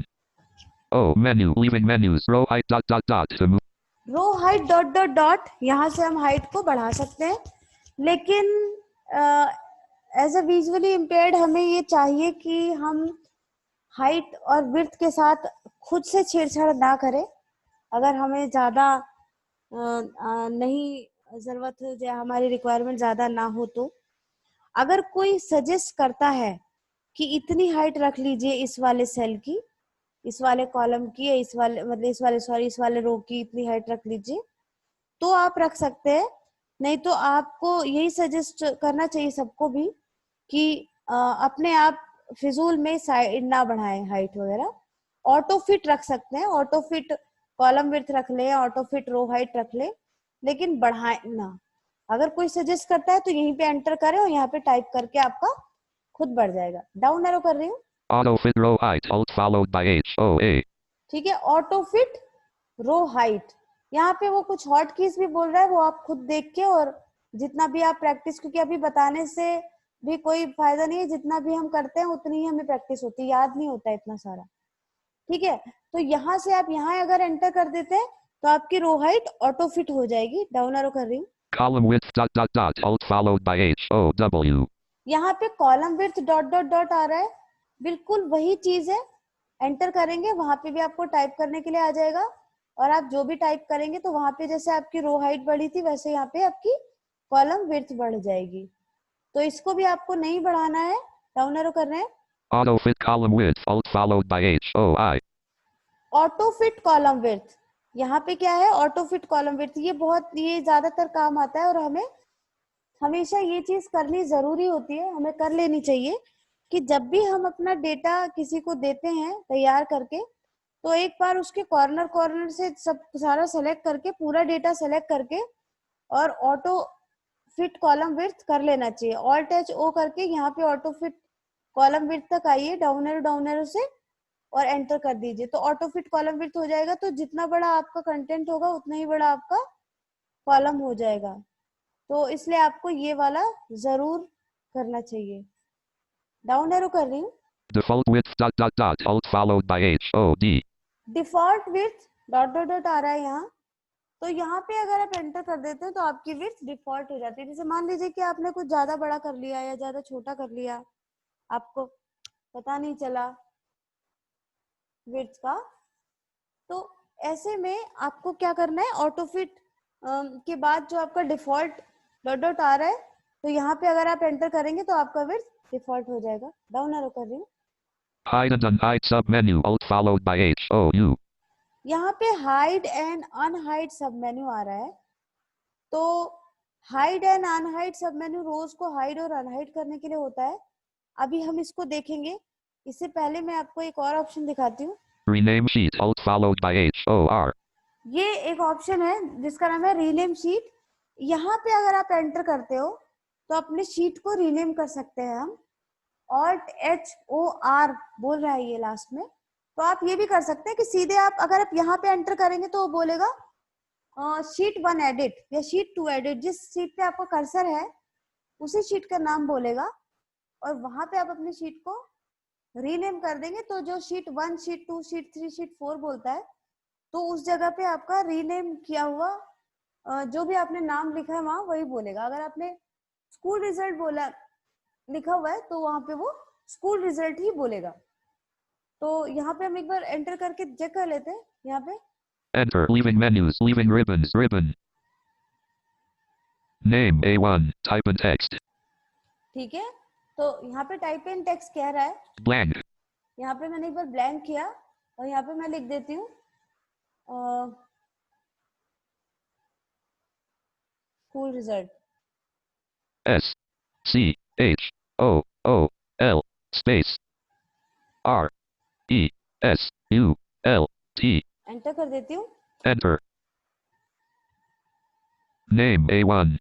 O, menu, leaving menus, row height, dot, dot, dot. To move. Row height dot dot dot, यहाँ से हम हाइट को बढ़ा सकते हैं, लेकिन एज अ विजुअली इम्पेयर्ड हमें ये चाहिए कि हम हाइट और विड्थ के साथ खुद से छेड़छाड़ ना करें। अगर हमें ज़्यादा नहीं ज़रूरत हो या हमारी रिक्वायरमेंट ज़्यादा ना हो, तो अगर कोई सजेस्ट करता है कि इतनी हाइट रख लीजिए इस वाले सेल की, इस वाले कॉलम की, या इस वाले मतलब इस वाले रो की इतनी हाइट रख लीजिए, तो आप रख सकते हैं। नहीं तो आपको यही सजेस्ट करना चाहिए सबको भी कि अपने आप फिजूल में साइड ना बढ़ाएं हाइट वगैरह। ऑटो फिट रख सकते हैं, ऑटो फिट कॉलम विड्थ रख ले, ऑटो फिट रो हाइट रख ले, लेकिन बढ़ाए ना। अगर कोई सजेस्ट करता है तो यहीं पे एंटर करें और यहाँ पे टाइप करके आपका खुद बढ़ जाएगा। डाउन एरो कर रही हूँ, Auto fit row height, Alt followed by H, O, A. ठीक है। ऑटो फिट रो हाइट, यहाँ पे वो कुछ हॉट कीज भी बोल रहा है, वो आप खुद देख के और जितना भी आप प्रैक्टिस, क्योंकि अभी बताने से भी कोई फायदा नहीं है, जितना भी हम करते हैं उतनी ही हमें प्रैक्टिस होती है, याद नहीं होता इतना सारा, ठीक है। तो यहाँ से आप यहाँ अगर एंटर कर देते हैं तो आपकी रो हाइट ऑटो फिट हो जाएगी। डाउन एरो कर रही हूँ, Column width, dot, dot, dot. Alt followed by H, O, W. यहाँ पे column width dot dot dot आ रहा है, बिल्कुल वही चीज है। एंटर करेंगे वहां पे भी आपको टाइप करने के लिए आ जाएगा, और आप जो भी टाइप करेंगे तो वहां पे जैसे आपकी रो हाइट बढ़ी थी वैसे यहाँ पे आपकी कॉलम विड्थ बढ़ जाएगी। तो इसको भी आपको नहीं बढ़ाना है, डाउन एरो कर रहे हैं। Auto fit column width, Alt followed by H, O, I. Auto fit column width, यहाँ पे क्या है, ऑटो फिट कॉलम विड्थ, ये ज्यादातर काम आता है और हमें हमेशा ये चीज करनी जरूरी होती है, हमें कर लेनी चाहिए कि जब भी हम अपना डेटा किसी को देते हैं तैयार करके, तो एक बार उसके कॉर्नर कॉर्नर से सब सारा सेलेक्ट करके, पूरा डेटा सेलेक्ट करके और ऑटो फिट कॉलम विड्थ कर लेना चाहिए। ऑल्ट एच ओ करके यहाँ पे ऑटो फिट कॉलम विड्थ तक आइए, डाउन एरो से, और एंटर कर दीजिए, तो ऑटो फिट कॉलम विड्थ हो जाएगा। तो जितना बड़ा आपका कंटेंट होगा उतना ही बड़ा आपका कॉलम हो जाएगा। तो इसलिए आपको ये वाला जरूर करना चाहिए। डाउन एरो कर रही हूँ। Default width dot dot dot alt followed by H O D. Default width dot dot dot आ रहा है यहाँ, तो यहाँ पे अगर आप एंटर कर देते हैं तो आपकी विड्थ डिफॉल्ट हो जाती है। जैसे मान लीजिए कि आपने कुछ ज्यादा बड़ा कर लिया या ज्यादा छोटा कर लिया, आपको पता नहीं चला विड्थ का, तो ऐसे में आपको क्या करना है, ऑटो फिट के बाद जो आपका डिफॉल्ट डॉट डॉट आ रहा है, तो यहाँ पे अगर आप एंटर करेंगे तो आपका विड्थ डिफॉल्ट हो जाएगा। डाउन एरो कर रही हूँ। Hide and unhide submenu alt followed by H O U. यहाँ पे हाइड एंड अनहाइड सब मेन्यू आ रहा है, तो हाइड एंड अनहाइड सब मेन्यू रोज को हाइड और अनहाइड करने के लिए होता है। अभी हम इसको देखेंगे, इससे पहले मैं आपको एक और ऑप्शन दिखाती हूँ। Rename sheet alt followed by H O R. ये एक ऑप्शन है जिसका नाम है रीनेम शीट। यहाँ पे अगर आप एंटर करते हो तो अपने शीट को रीनेम कर सकते हैं हम। Alt-H-O-R बोल रहा है ये लास्ट में, तो आप ये भी कर सकते हैं कि सीधे आप अगर आप यहाँ पे एंटर करेंगे तो वो बोलेगा शीट 1 एडिट या शीट 2 एडिट। जिस शीट पे आपका कर्सर है उसी शीट का नाम बोलेगा, और वहां पे आप अपनी शीट को रीनेम कर देंगे, तो जो शीट 1, शीट 2, शीट 3, शीट 4 बोलता है, तो उस जगह पे आपका रीनेम किया हुआ जो भी आपने नाम लिखा है वहां वही बोलेगा। अगर आपने स्कूल रिजल्ट बोला लिखा हुआ है तो वहां पे वो स्कूल रिजल्ट ही बोलेगा। तो यहाँ पे हम एक बार एंटर करके चेक कर लेते हैं। यहाँ पे Enter. Leaving menus. Leaving ribbons. Ribbon. Name A1. Type in text. ठीक है, तो यहाँ पे टाइप इन टेक्स्ट कह रहा है, Blank. यहाँ पे मैंने एक बार ब्लैंक किया और यहाँ पे मैं लिख देती हूँ school result. S. C. H. O. O. L. Space. R. E. S. U. L. T. Enter कर देती हूँ। Enter. Name A1.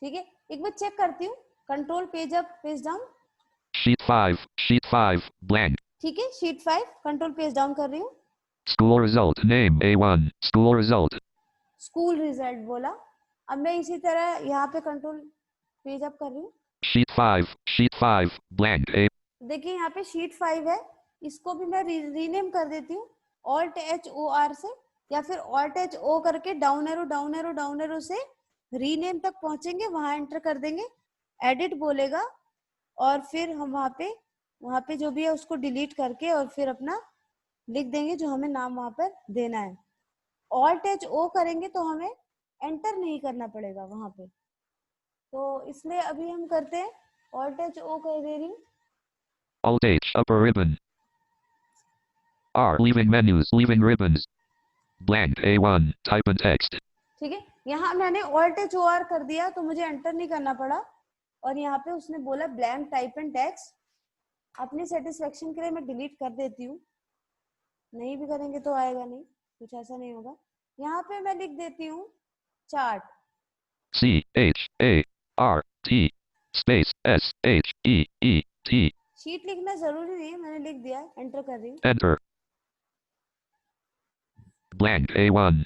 ठीक है, एक बार चेक करती हूँ, control page up page down. Sheet 5. Sheet 5. Blank. ठीक है, शीट 5 कंट्रोल पेज डाउन कर रही हूँ। School result. Name A1. School result. School result बोला। अब मैं इसी तरह यहाँ पे कंट्रोल पेज अप कर रही हूँ। Sheet 5. Sheet 5. Blank. A. देखिए यहाँ पे शीट 5 है, इसको भी मैं रीनेम कर देती हूँ Alt-H-O-R से, या फिर Alt-H-O करके down arrow down arrow down arrow से रीनेम तक पहुंचेंगे, वहां एंटर कर देंगे, एडिट बोलेगा, और फिर हम वहां पे जो भी है उसको डिलीट करके और फिर अपना लिख देंगे जो हमें नाम वहां पर देना है। Alt-H-O करेंगे तो हमें एंटर नहीं करना पड़ेगा वहां पे, तो इसलिए अभी हम करते हैं Alt-H-O कर दे रही हूँ। Alt H. Upper ribbon. R. Leaving menus. Leaving ribbons. Blank. A1. Type in text. ठीक है, यहाँ मैंने Alt-H-O-R कर दिया तो मुझे एंटर नहीं करना पड़ा, और यहाँ पे उसने बोला ब्लैंक टाइप एंड टेक्स्ट। अपनी सेटिस्फेक्शन के लिए मैं डिलीट कर देती हूँ, नहीं भी करेंगे तो आएगा नहीं, कुछ ऐसा नहीं होगा। यहाँ पे मैं लिख देती हूँ chart. C. H. A. R. T. Space. S. H. E. E. T. Sheet लिखना जरूरी नहीं है, मैंने लिख दिया, एंटर कर रही हूँ। Enter. Blank. A1.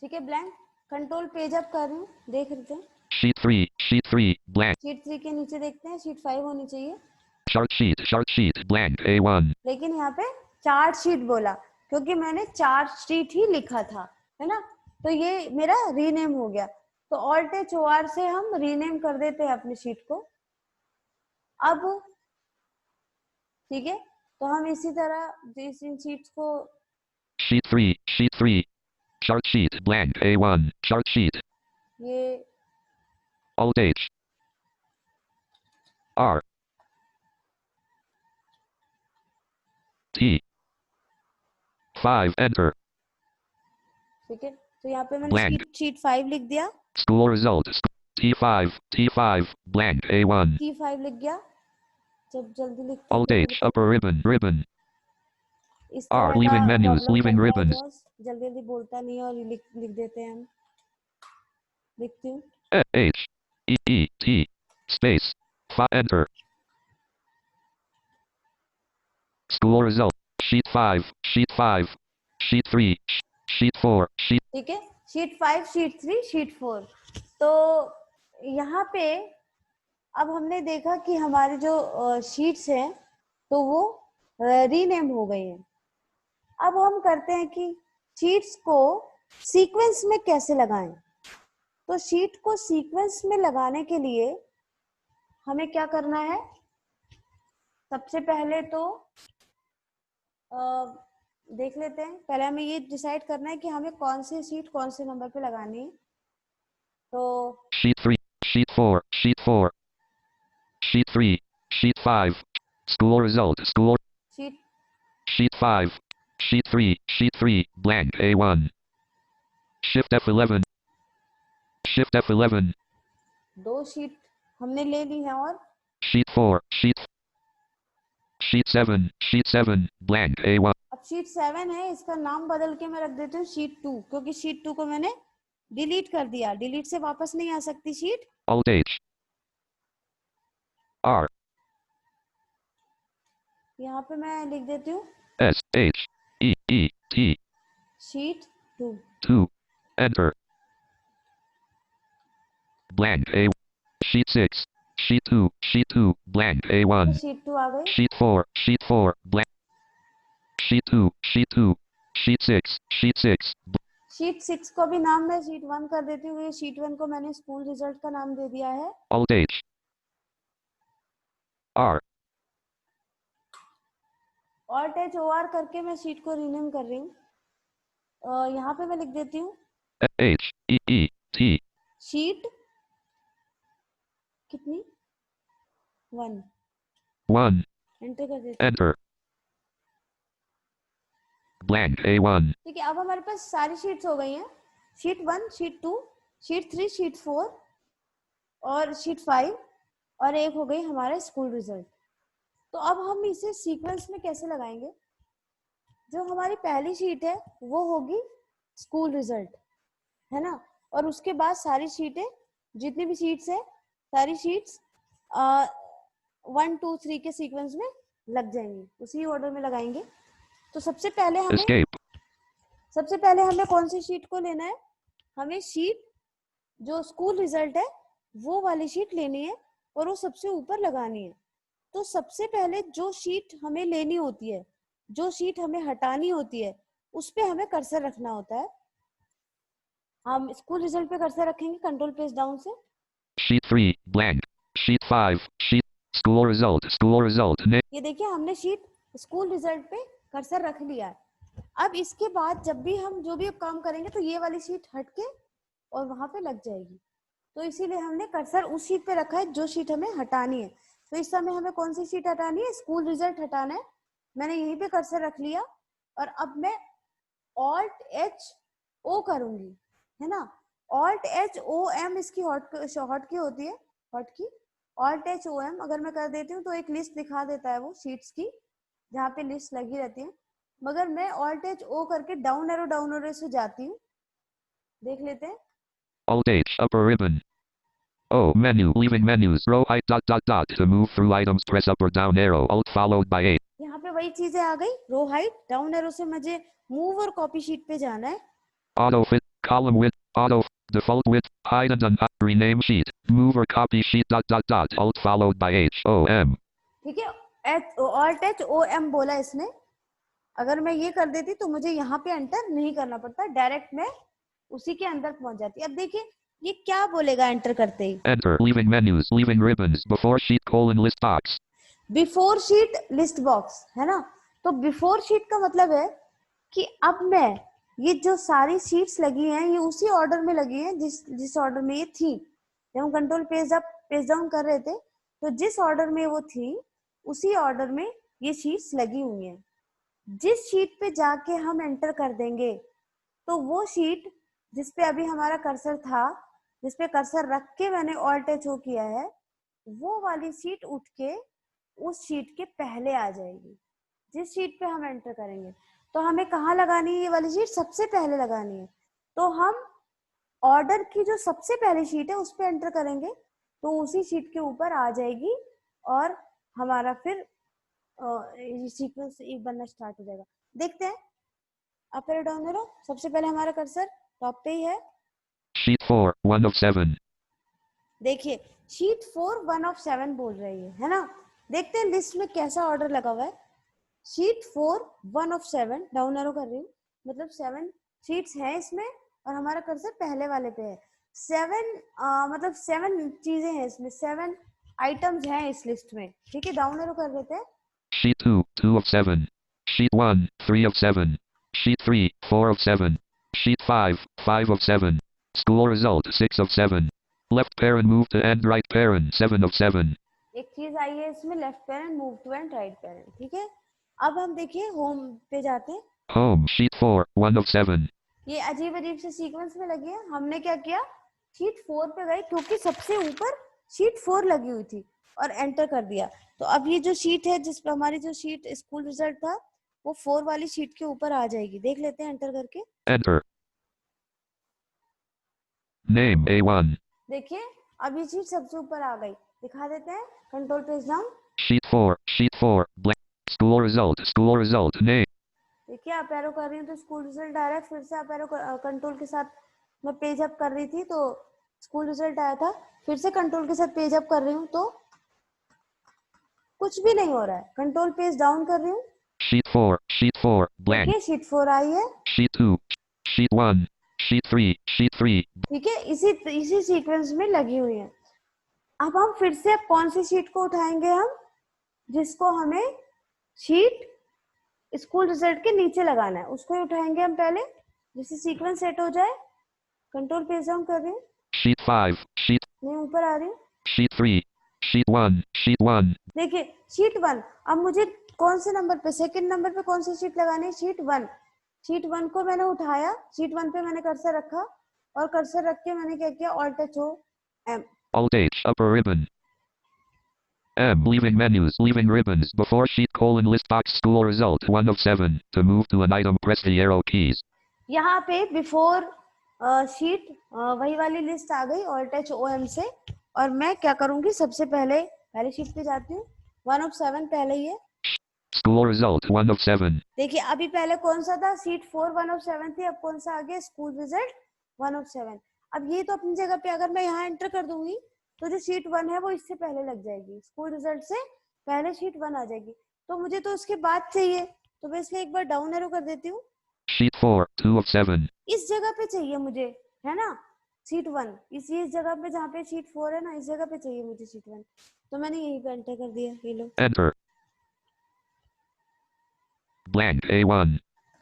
ठीक है, ब्लैंक कंट्रोल पेज अप कर रही हूँ, देख लेते हैं। Sheet 3. Sheet 3. Blank. शीट 3 के नीचे देखते हैं, शीट 5 होनी चाहिए, Chart sheet. Chart sheet. Blank. A1. लेकिन यहाँ पे चार्ट शीट बोला क्योंकि मैंने चार्ट शीट ही लिखा था, है ना, तो ये मेरा रीनेम हो गया। तो Alt-H-O-R से हम रीनेम कर देते हैं अपनी शीट को। अब ठीक है, तो हम इसी तरह इन शीट्स को Sheet 3. Sheet 3. Chart sheet. Blank. A1. Chart sheet. ये Alt H. R. T. 5. Enter. ठीक है, तो यहाँ पे मैंने Blank. शीट 5 लिख दिया, School result. T5. T5. Blank. A1. T5 लिख गया। जब जल्दी लिखते हैं Alt तो H. मेरे को Upper ribbon. Ribbon. इस R. तरह का Leaving menus. प्रॉब्लम Leaving करता है, ribbons. बॉस जल्दी जल्दी बोलता नहीं है और लिख देते हैं हम। लिखती हूँ H. E. E. T. Space. 5. Enter. School result. Sheet 5. Sheet 5. Sheet 3. Sheet 4. Sheet. ठीक है, शीट 5, शीट 3, शीट 4। तो यहाँ पे अब हमने देखा कि हमारे जो शीट्स हैं तो वो रीनेम हो गई हैं। अब हम करते हैं कि शीट्स को सीक्वेंस में कैसे लगाएं। तो शीट को सीक्वेंस में लगाने के लिए हमें क्या करना है, सबसे पहले तो देख लेते हैं। पहले हमें ये डिसाइड करना है कि हमें कौन सी शीट कौन से नंबर पे लगानी है। तो Sheet 3, Sheet 4, Sheet 4, Sheet 3, Sheet 5. School result, school. Sheet Sheet 5, Sheet 3, blank A1. Shift F11, Shift F11. दो शीट हमने ले ली है। और Sheet 4, Sheet 7, blank A1. अब शीट 7 है, इसका नाम बदल के मैं रख देती हूँ शीट 2, क्योंकि शीट 2 को मैंने डिलीट कर दिया। डिलीट से वापस नहीं आ सकती शीट। Alt H, R, यहाँ पे मैं लिख देती हूँ S, H, E, E, T, sheet 2। 2. Enter. Blank A. Sheet 6, Sheet 2, blank ये A1. शीट 2 आ गई। Sheet 4, blank. Sheet 2, Sheet 6. Sheet 6 को भी नाम मैं शीट 1 कर देती हूँ। ये शीट 1 को मैंने स्कूल रिजल्ट का नाम दे दिया है। Alt H, R, alt H O R करके मैं शीट को रीनेम कर रही हूँ। यहाँ पे मैं लिख देती हूँ H, E, E, T. Sheet कितनी 1। 1. एंटर कर देती हूँ। Enter. Blank A1. ठीक है, अब हमारे पास सारी शीट्स हो गई हैं। शीट 1, शीट 2, शीट 3, शीट 4 और शीट 5, और एक हो गई हमारा स्कूल रिजल्ट। तो अब हम इसे सीक्वेंस में कैसे लगाएंगे। जो हमारी पहली शीट है वो होगी स्कूल रिजल्ट, है ना। और उसके बाद सारी शीटें, जितनी भी शीट्स है, सारी शीट्स 1 2 3 के सीक्वेंस में लग जाएंगी, उसी ऑर्डर में लगाएंगे। तो सबसे पहले Escape. कौन सी शीट को लेना है, हमें शीट जो स्कूल रिजल्ट है वो वाली शीट लेनी है और वो सबसे ऊपर लगानी है। तो सबसे पहले जो शीट हमें लेनी होती है, जो शीट हमें हटानी होती है, उस पे हमें कर्सर रखना होता है। हम स्कूल रिजल्ट पे कर्सर रखेंगे कंट्रोल पेज डाउन से। Sheet 3, blank. Sheet 5, school result. ये देखिए हमने शीट स्कूल रिजल्ट पे कर्सर रख लिया है। अब इसके बाद जब भी हम जो भी काम करेंगे तो ये वाली शीट हट के और वहां पे लग जाएगी। तो इसीलिए हमने कर्सर उस शीट पे रखा है जो शीट हमें हटानी है। तो इस समय हमें कौन सी शीट हटानी है, स्कूल रिजल्ट हटाना है। मैंने यहीं पे कर्सर रख लिया और अब मैं ऑल्ट एच ओ करूंगी, है ना। ऑल्ट एच ओ एम इसकी हॉट की होती है, हॉट की। ऑल्ट एच ओ एम अगर मैं कर देती हूँ तो एक लिस्ट दिखा देता है वो शीट्स की, जहाँ पे लिस्ट लगी रहती है। मगर मैं ऑल्ट एच ओ करके डाउन एरो से जाती हूँ। देख लेते हैं। Alt H, upper ribbon. O, menu, leaving menus, row height, To move through items, press up or down arrow, Alt followed by 8. यहाँ पे वही चीजें आ गई। रो हाइट, डाउन एरो से मुझे मूव और कॉपी शीट पे जाना है। Auto fit, column width, default width, hide and rename sheet, move or copy sheet, Alt followed by H, O, M. ठीक है, ऑल्ट एच ओ एम बोला इसने। अगर मैं ये कर देती तो मुझे यहाँ पे एंटर नहीं करना पड़ता, डायरेक्ट मैं उसी के अंदर पहुंच जाती। अब देखिए ये क्या बोलेगा एंटर करते ही, Enter, leaving menus, leaving ribbons, before sheet list box. Before sheet list box, है ना। तो बिफोर शीट का मतलब है कि अब मैं ये जो सारी शीट्स लगी हैं ये उसी ऑर्डर में लगी हैं जिस ऑर्डर में ये थी। जब हम control page up page down कर रहे थे तो जिस ऑर्डर में वो थी उसी ऑर्डर में ये शीट्स लगी हुई हैं। जिस शीट पे जाके हम एंटर कर देंगे तो वो शीट जिस पे अभी हमारा कर्सर था, जिस पे कर्सर रख के मैंने ऑल्ट एच ओ किया है, वो वाली शीट उठ के उस शीट के पहले आ जाएगी जिस शीट पे हम एंटर करेंगे। तो हमें कहाँ लगानी है, ये वाली शीट सबसे पहले लगानी है। तो हम ऑर्डर की जो सबसे पहली शीट है उस पे एंटर करेंगे तो उसी शीट के ऊपर आ जाएगी और हमारा फिर सीक्वेंस एक बनना स्टार्ट हो जाएगा। देखते हैं, अप एरो डाउन एरो। सबसे पहले हमारा कर्सर टॉप पे ही है। Sheet 4, 1 of 7. देखिए शीट 4 1 ऑफ 7 बोल रही है ना। देखते हैं लिस्ट में कैसा ऑर्डर लगा हुआ है। शीट 4 1 ऑफ 7, डाउन एरो कर रही हूँ, मतलब 7 शीट्स हैं इसमें और हमारा कर्सर पहले वाले पे है। 7 मतलब 7 चीजें हैं इसमें, 7 आइटम्स हैं इस लिस्ट में, ठीक है। डाउन एरो कर देते हैं। Sheet 2, 2 of 7. Sheet 1, 3 of 7. Sheet 3, 4 of 7. Sheet 5, 5 of 7. School result, 6 of 7. Left parent move to end right parent, 7 of 7. एक चीज आई है इसमें, left parent move to end right parent, ठीक है। अब हम देखिए होम पे जाते हैं। Home, sheet 4, 1 of 7. ये अजीब अजीब से सीक्वेंस में लगी है। हमने क्या किया, शीट 4 पे गए क्योंकि सबसे ऊपर शीट 4 लगी हुई थी और एंटर कर दिया। तो अब ये जो शीट है जिस पे हमारी जो शीट स्कूल रिजल्ट था वो 4 वाली शीट के ऊपर आ जाएगी। देख लेते हैं एंटर करके। Enter. Name, A1. देखिए अब ये शीट सबसे ऊपर आ गई। दिखा देते हैं, control page down. Sheet 4, blank. School result, name. देखिए अप एरो कर रही हूँ तो स्कूल रिजल्ट आ रहा है। फिर से अप एरो कंट्रोल के साथ मैं पेज अप कर रही थी तो स्कूल रिजल्ट आया था। फिर से कंट्रोल के साथ पेज अप कर रही हूँ तो कुछ भी नहीं हो रहा है। कंट्रोल पेज डाउन कर रही हूँ। Sheet 4, blank. देखिए शीट 4 आई है। Sheet 2, Sheet 1, Sheet 3, ठीक है, इसी सीक्वेंस में लगी हुई है। अब हम फिर से अब कौन सी शीट को उठाएंगे, हम जिसको हमें शीट स्कूल रिजल्ट के नीचे लगाना है उसको ही उठाएंगे हम पहले, जिससे सीक्वेंस सेट हो जाए। कंट्रोल पेज डाउन कर रही हूँ। Sheet 5, मैं ऊपर आ रही हूँ। Sheet 3, Sheet 1. देखिए शीट 1। अब मुझे कौन से नंबर पे, सेकंड नंबर पे कौन सी शीट लगानी है, शीट 1। शीट 1 को मैंने उठाया, शीट 1 पे मैंने कर्सर रखा और कर्सर रख के मैंने क्या किया, alt touch O M. Alt H, upper ribbon. M, leaving menus, leaving ribbons, before sheet list box school result, 1 of 7. To move to an item, press the arrow keys. यहाँ पे before sheet वही वाली list आ गई alt touch O M से। और मैं क्या करूंगी, सबसे पहले पहले शीट पे जाती हूँ। 1 ऑफ 7 पहले ही है। School result, 1 of 7. देखिए अभी पहले कौन सा था, शीट 4 1 ऑफ 7 थी। अब कौन सा आ गया, स्कूल रिजल्ट 1 ऑफ 7। अब ये तो अपनी जगह पे अगर मैं यहाँ एंटर कर दूंगी तो जो शीट 1 है वो इससे पहले लग जाएगी, स्कूल रिजल्ट से पहले शीट 1 आ जाएगी। तो मुझे तो उसके बाद चाहिए, तो मैं इसलिए एक बार डाउन एरो कर देती हूँ। Sheet 4, 2 of 7. इस जगह पे चाहिए मुझे, है ना, शीट 1। इस जगह पे जहाँ पे शीट 4 है ना, इस जगह पे चाहिए मुझे शीट 1। तो मैंने यहीं पे एंटर कर दिया। ये लो, Enter. Blank, A1.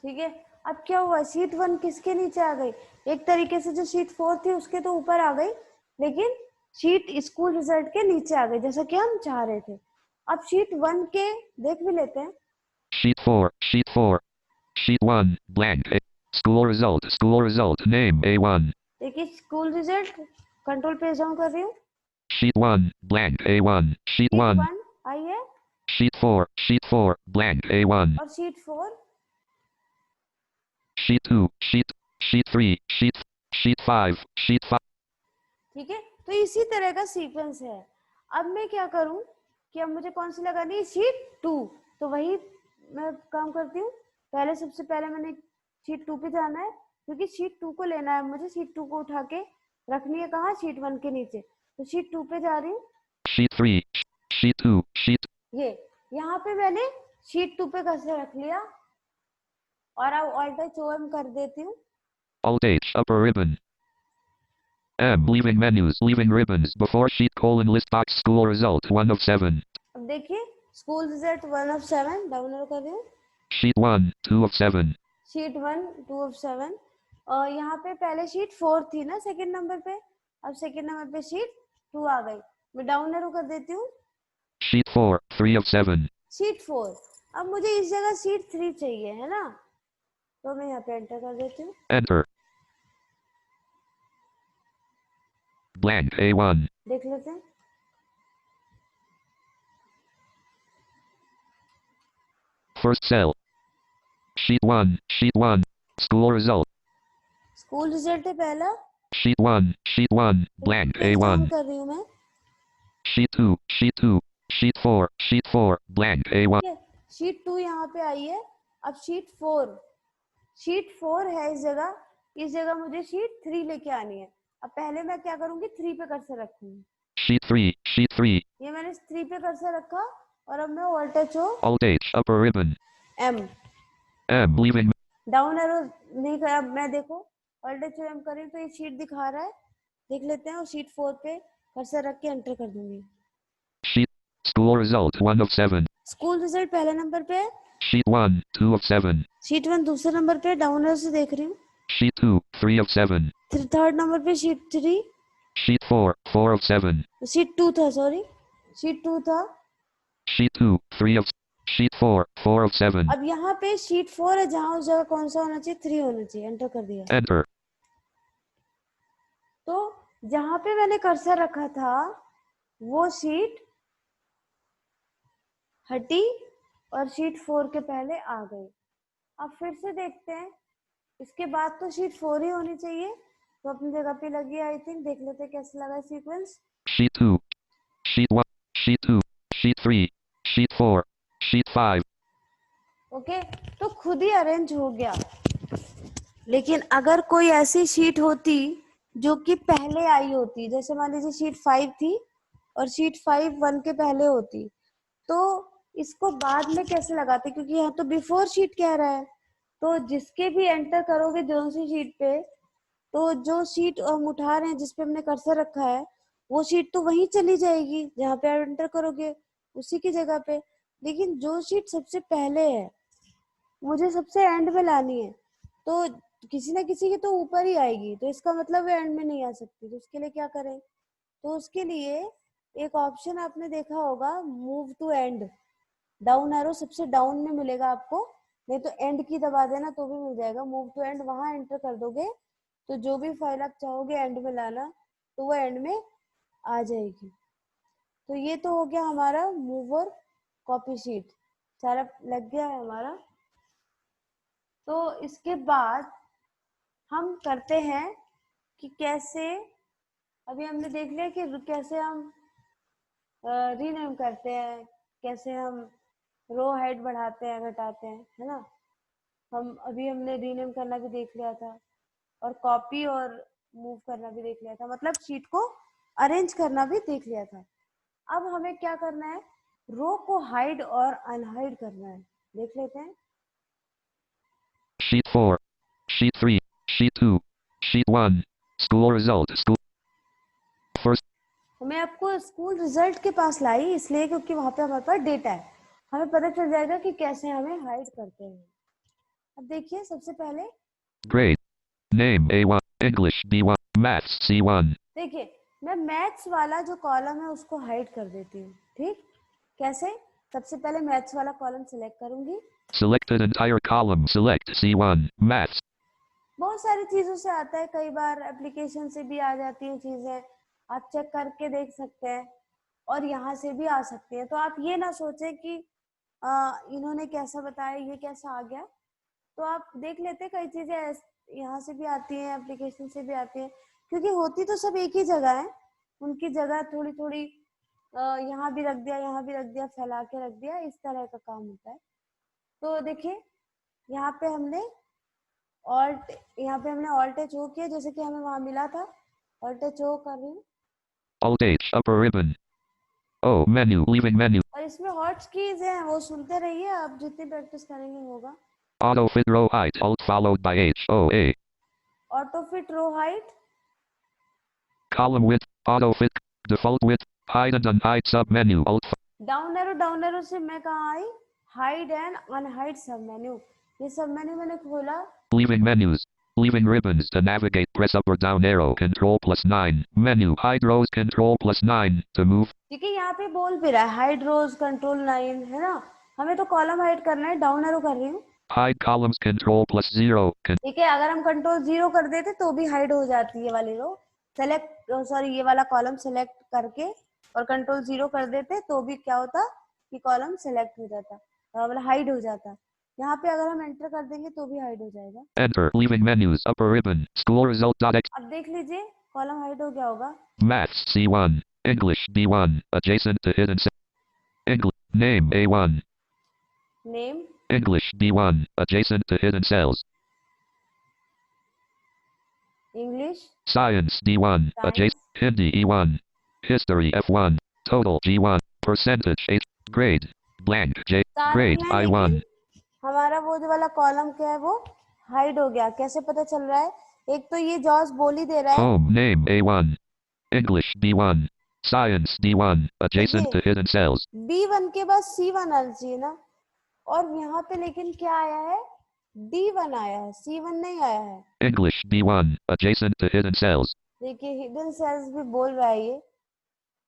ठीक है। अब क्या हुआ, शीट 1 किसके नीचे आ गई, एक तरीके से जो शीट 4 थी उसके तो ऊपर आ गई, लेकिन शीट स्कूल रिजल्ट के नीचे आ गई जैसा कि हम चाह रहे थे। अब शीट 1 के देख भी लेते हैं। Sheet 4. Sheet 1, blank. School result, name, A1. देखिए school result, control page down कर रही हूँ। Sheet 1, blank, A1. Sheet sheet 1. 1 आई है Sheet 4, blank, A1. और sheet 4। Sheet 2, sheet 3, sheet 5, sheet 5. ठीक है, तो इसी तरह का सीक्वेंस है। अब मैं क्या करूं कि अब मुझे कौन सी लगानी है, शीट 2। तो वही मैं काम करती हूँ। पहले सबसे पहले मैंने शीट 2 पे जाना है क्योंकि शीट 2 को लेना है मुझे। शीट 2 को उठा के रखनी है कहाँ, शीट 1 के नीचे। तो शीट 2 पे जा रही हूँ। Sheet 3, sheet 2, ये यहाँ पे मैंने शीट 2 पे कैसे रख लिया और अब ऑल्ट टच ओ एम कर देती हूँ। Alt H, upper ribbon. M, leaving menus, leaving ribbons, before sheet list box school result, 1 of 7. अब देखिए school result 1 of 7, down arrow कर रही हूँ। Sheet 1, 2 of 7. Sheet 1 2 of 7। और यहाँ पे पहले शीट 4 थी ना सेकंड नंबर पे, अब सेकंड नंबर पे शीट 2 आ गई। मैं डाउन एरो कर देती हूँ। Sheet 4, 3 of 7. शीट 4। अब मुझे इस जगह शीट 3 चाहिए, है ना, तो मैं यहाँ पे एंटर कर देती हूँ। Enter. Blank, A1. देख लेते हैं। First cell. Sheet 1. School result. School result है पहला। Sheet 1, blank, page down A1. कर रही हूँ मैं। Sheet 2, Sheet 4, blank, A1. Sheet 2 यहाँ पे आई है। अब शीट 4 है इस जगह मुझे शीट 3 लेके आनी है। अब पहले मैं क्या करूंगी, 3 पे कर्सर रखूंगी। Sheet 3. Sheet 3. ये मैंने 3 पे कर्सर रखा और अब मैं Alt H O Alt H. Upper ribbon. M M. Leaving. Down arrow नहीं कर, अब मैं देखो Alt H O M करी तो ये शीट दिखा रहा है, देख लेते हैं। और शीट 4 पे कर्सर रख के एंटर कर दूंगी। Sheet. School result 1 of 7. School result पहले नंबर पे है, Sheet 1. 2 of 7. शीट 1 दूसरे नंबर पे, डाउन एरो से देख रही हूँ। Sheet 2. 3 of 7. थर्ड नंबर पे शीट 3, Sheet 4. 4 of 7. शीट 2 था, सॉरी शीट 2 था। Sheet 2. 3 of. Sheet 4. 4 of 7. अब यहाँ पे शीट 4 है, जहाँ उस जगह कौन सा होना चाहिए, 3 होना चाहिए। एंटर कर दिया। Enter. तो जहाँ पे मैंने कर्सर रखा था वो शीट हटी और शीट 4 के पहले आ गई। अब फिर से देखते हैं, इसके बाद तो शीट 4 ही होनी चाहिए, तो अपनी जगह पे लगी। आई थिंक देख लेते हैं कैसे लगा sequence. Sheet 2. Sheet 1. Sheet 2. Sheet 3. Sheet 4. Sheet 5. Okay, तो खुद ही अरेंज हो गया। लेकिन अगर कोई ऐसी शीट होती जो कि पहले आई होती, जैसे मान लीजिए शीट 5 थी और शीट 5 1 के पहले होती, तो इसको बाद में कैसे लगाते, क्योंकि यहाँ तो बिफोर शीट कह रहा है। तो जिसके भी एंटर करोगे जो सी शीट पे, तो जो शीट हम उठा रहे हैं जिसपे हमने कर्सर रखा है, वो शीट तो वहीं चली जाएगी जहाँ पे आप एंटर करोगे, उसी की जगह पे। लेकिन जो शीट सबसे पहले है मुझे सबसे एंड में लानी है, तो किसी ना किसी के तो ऊपर ही आएगी, तो इसका मतलब वो एंड में नहीं आ सकती। तो उसके लिए क्या करें, तो उसके लिए एक ऑप्शन आपने देखा होगा, move to end. Down arrow सबसे डाउन में मिलेगा आपको, नहीं तो एंड की दबा देना तो भी मिल जाएगा। मूव टू एंड वहां एंटर कर दोगे तो जो भी फाइल आप चाहोगे एंड में लाना, तो वो एंड में आ जाएगी। तो ये तो हो गया हमारा मूव और कॉपी शीट, सारा लग गया है हमारा। तो इसके बाद हम करते हैं कि कैसे, अभी हमने देख लिया कि कैसे हम रीनेम करते हैं, कैसे हम रो हाइट बढ़ाते हैं घटाते हैं, है ना। हम अभी हमने रीनेम करना भी देख लिया था और कॉपी और मूव करना भी देख लिया था, मतलब शीट को अरेंज करना भी देख लिया था। अब हमें क्या करना है, रो को हाइड और अनहाइड करना है, देख लेते हैं। Sheet 4. Sheet 3. Sheet 2. Sheet 1. School result. School. First. मैं आपको स्कूल रिजल्ट के पास लाई इसलिए क्योंकि वहां पे हमारे पास डेटा है, हमें पता चल जाएगा कि कैसे हमें हाइड करते हैं। अब देखिए सबसे पहले Grade. Name A1. English B1. Maths C1. देखिए मैं मैथ्स वाला जो कॉलम है उसको हाइड कर देती हूँ। ठीक, कैसे, सबसे पहले मैथ्स वाला कॉलम सिलेक्ट करूंगी। Selected entire column. Select C1. Maths. बहुत सारी चीजों से आता है, कई बार एप्लीकेशन से भी आ जाती हैं चीजें, आप चेक करके देख सकते हैं और यहाँ से भी आ सकती है। तो आप ये ना सोचे कि इन्होंने कैसा बताया, ये कैसा आ गया। तो आप देख लेते हैं, कई चीजें यहाँ से भी आती हैं, एप्लीकेशन से भी आती है, क्योंकि होती तो सब एक ही जगह है, उनकी जगह थोड़ी थोड़ी यहाँ भी रख दिया, यहाँ भी रख दिया, फैला के रख दिया, इस तरह का काम होता है। तो देखिए यहाँ पे हमने ऑल्ट, यहाँ पे हमने ऑल्ट एच ओ किया जैसे कि हमें वहां मिला था। ऑल्ट एच ओ कर रही हूँ Alt H. Upper ribbon. O. Menu. Leaving menu. और इसमें हॉट कीज हैं, वो सुनते रहिए, आप जितनी प्रैक्टिस करेंगे होगा। Auto fit row height. Alt followed by H. O. A. Auto fit row height, Column width. Auto fit. Default width. Hide and unhide sub menu. Alt. Down arrow से मैं कहाँ आई, हाइड एंड अनहाइड सब menu. ये सब menu मैंने खोला, Leaving menus. Leaving ribbons to navigate. Press up or down arrow. Control +9. Menu. Hide rows. Control +9 to move. ठीक है। यहाँ पे बोल भी रहा है हाइड रोज कंट्रोल 9, है ना। हमें तो कॉलम हाइड करना है, डाउन एरो कर रही हूँ। Hide columns. Control +0. ठीक है, अगर हम कंट्रोल 0 कर देते तो भी हाइड हो जाती है वाली रो। सेलेक्ट, सॉरी, ये वाला कॉलम सेलेक्ट करके और कंट्रोल 0 कर देते तो भी क्या होता कि कॉलम सेलेक्ट हो जाता, मतलब हाइड हो जाता। यहाँ पे अगर हम एंटर कर देंगे तो भी हाइड हो जाएगा। Enter. Leaving menus. Upper ribbon. School result.x. अब देख लीजिए कॉलम हाइड हो गया होगा। Maths C1. English B1. Adjacent to hidden. English. Name A1. Name, English B1. Adjacent to hidden cells. English, Science D1. Science, Adjacent Hindi E1. History F1. Total G1. Percentage H. Grade blank J. सारे Grade हैं, लेकिन I1. हमारा वो जो वाला column क्या है वो हाइड हो गया। कैसे पता चल रहा है? एक तो ये जॉस बोल ही दे रहा है। Home name A1. English B1. Science D1. Adjacent देखिए to hidden cells. B1 के बाद C1 आना चाहिए ना, और यहाँ पे लेकिन क्या आया है? D1 आया है, C1 नहीं आया है। English B1. Adjacent to hidden cells. देखिए हिडन सेल्स भी बोल रहा है ये।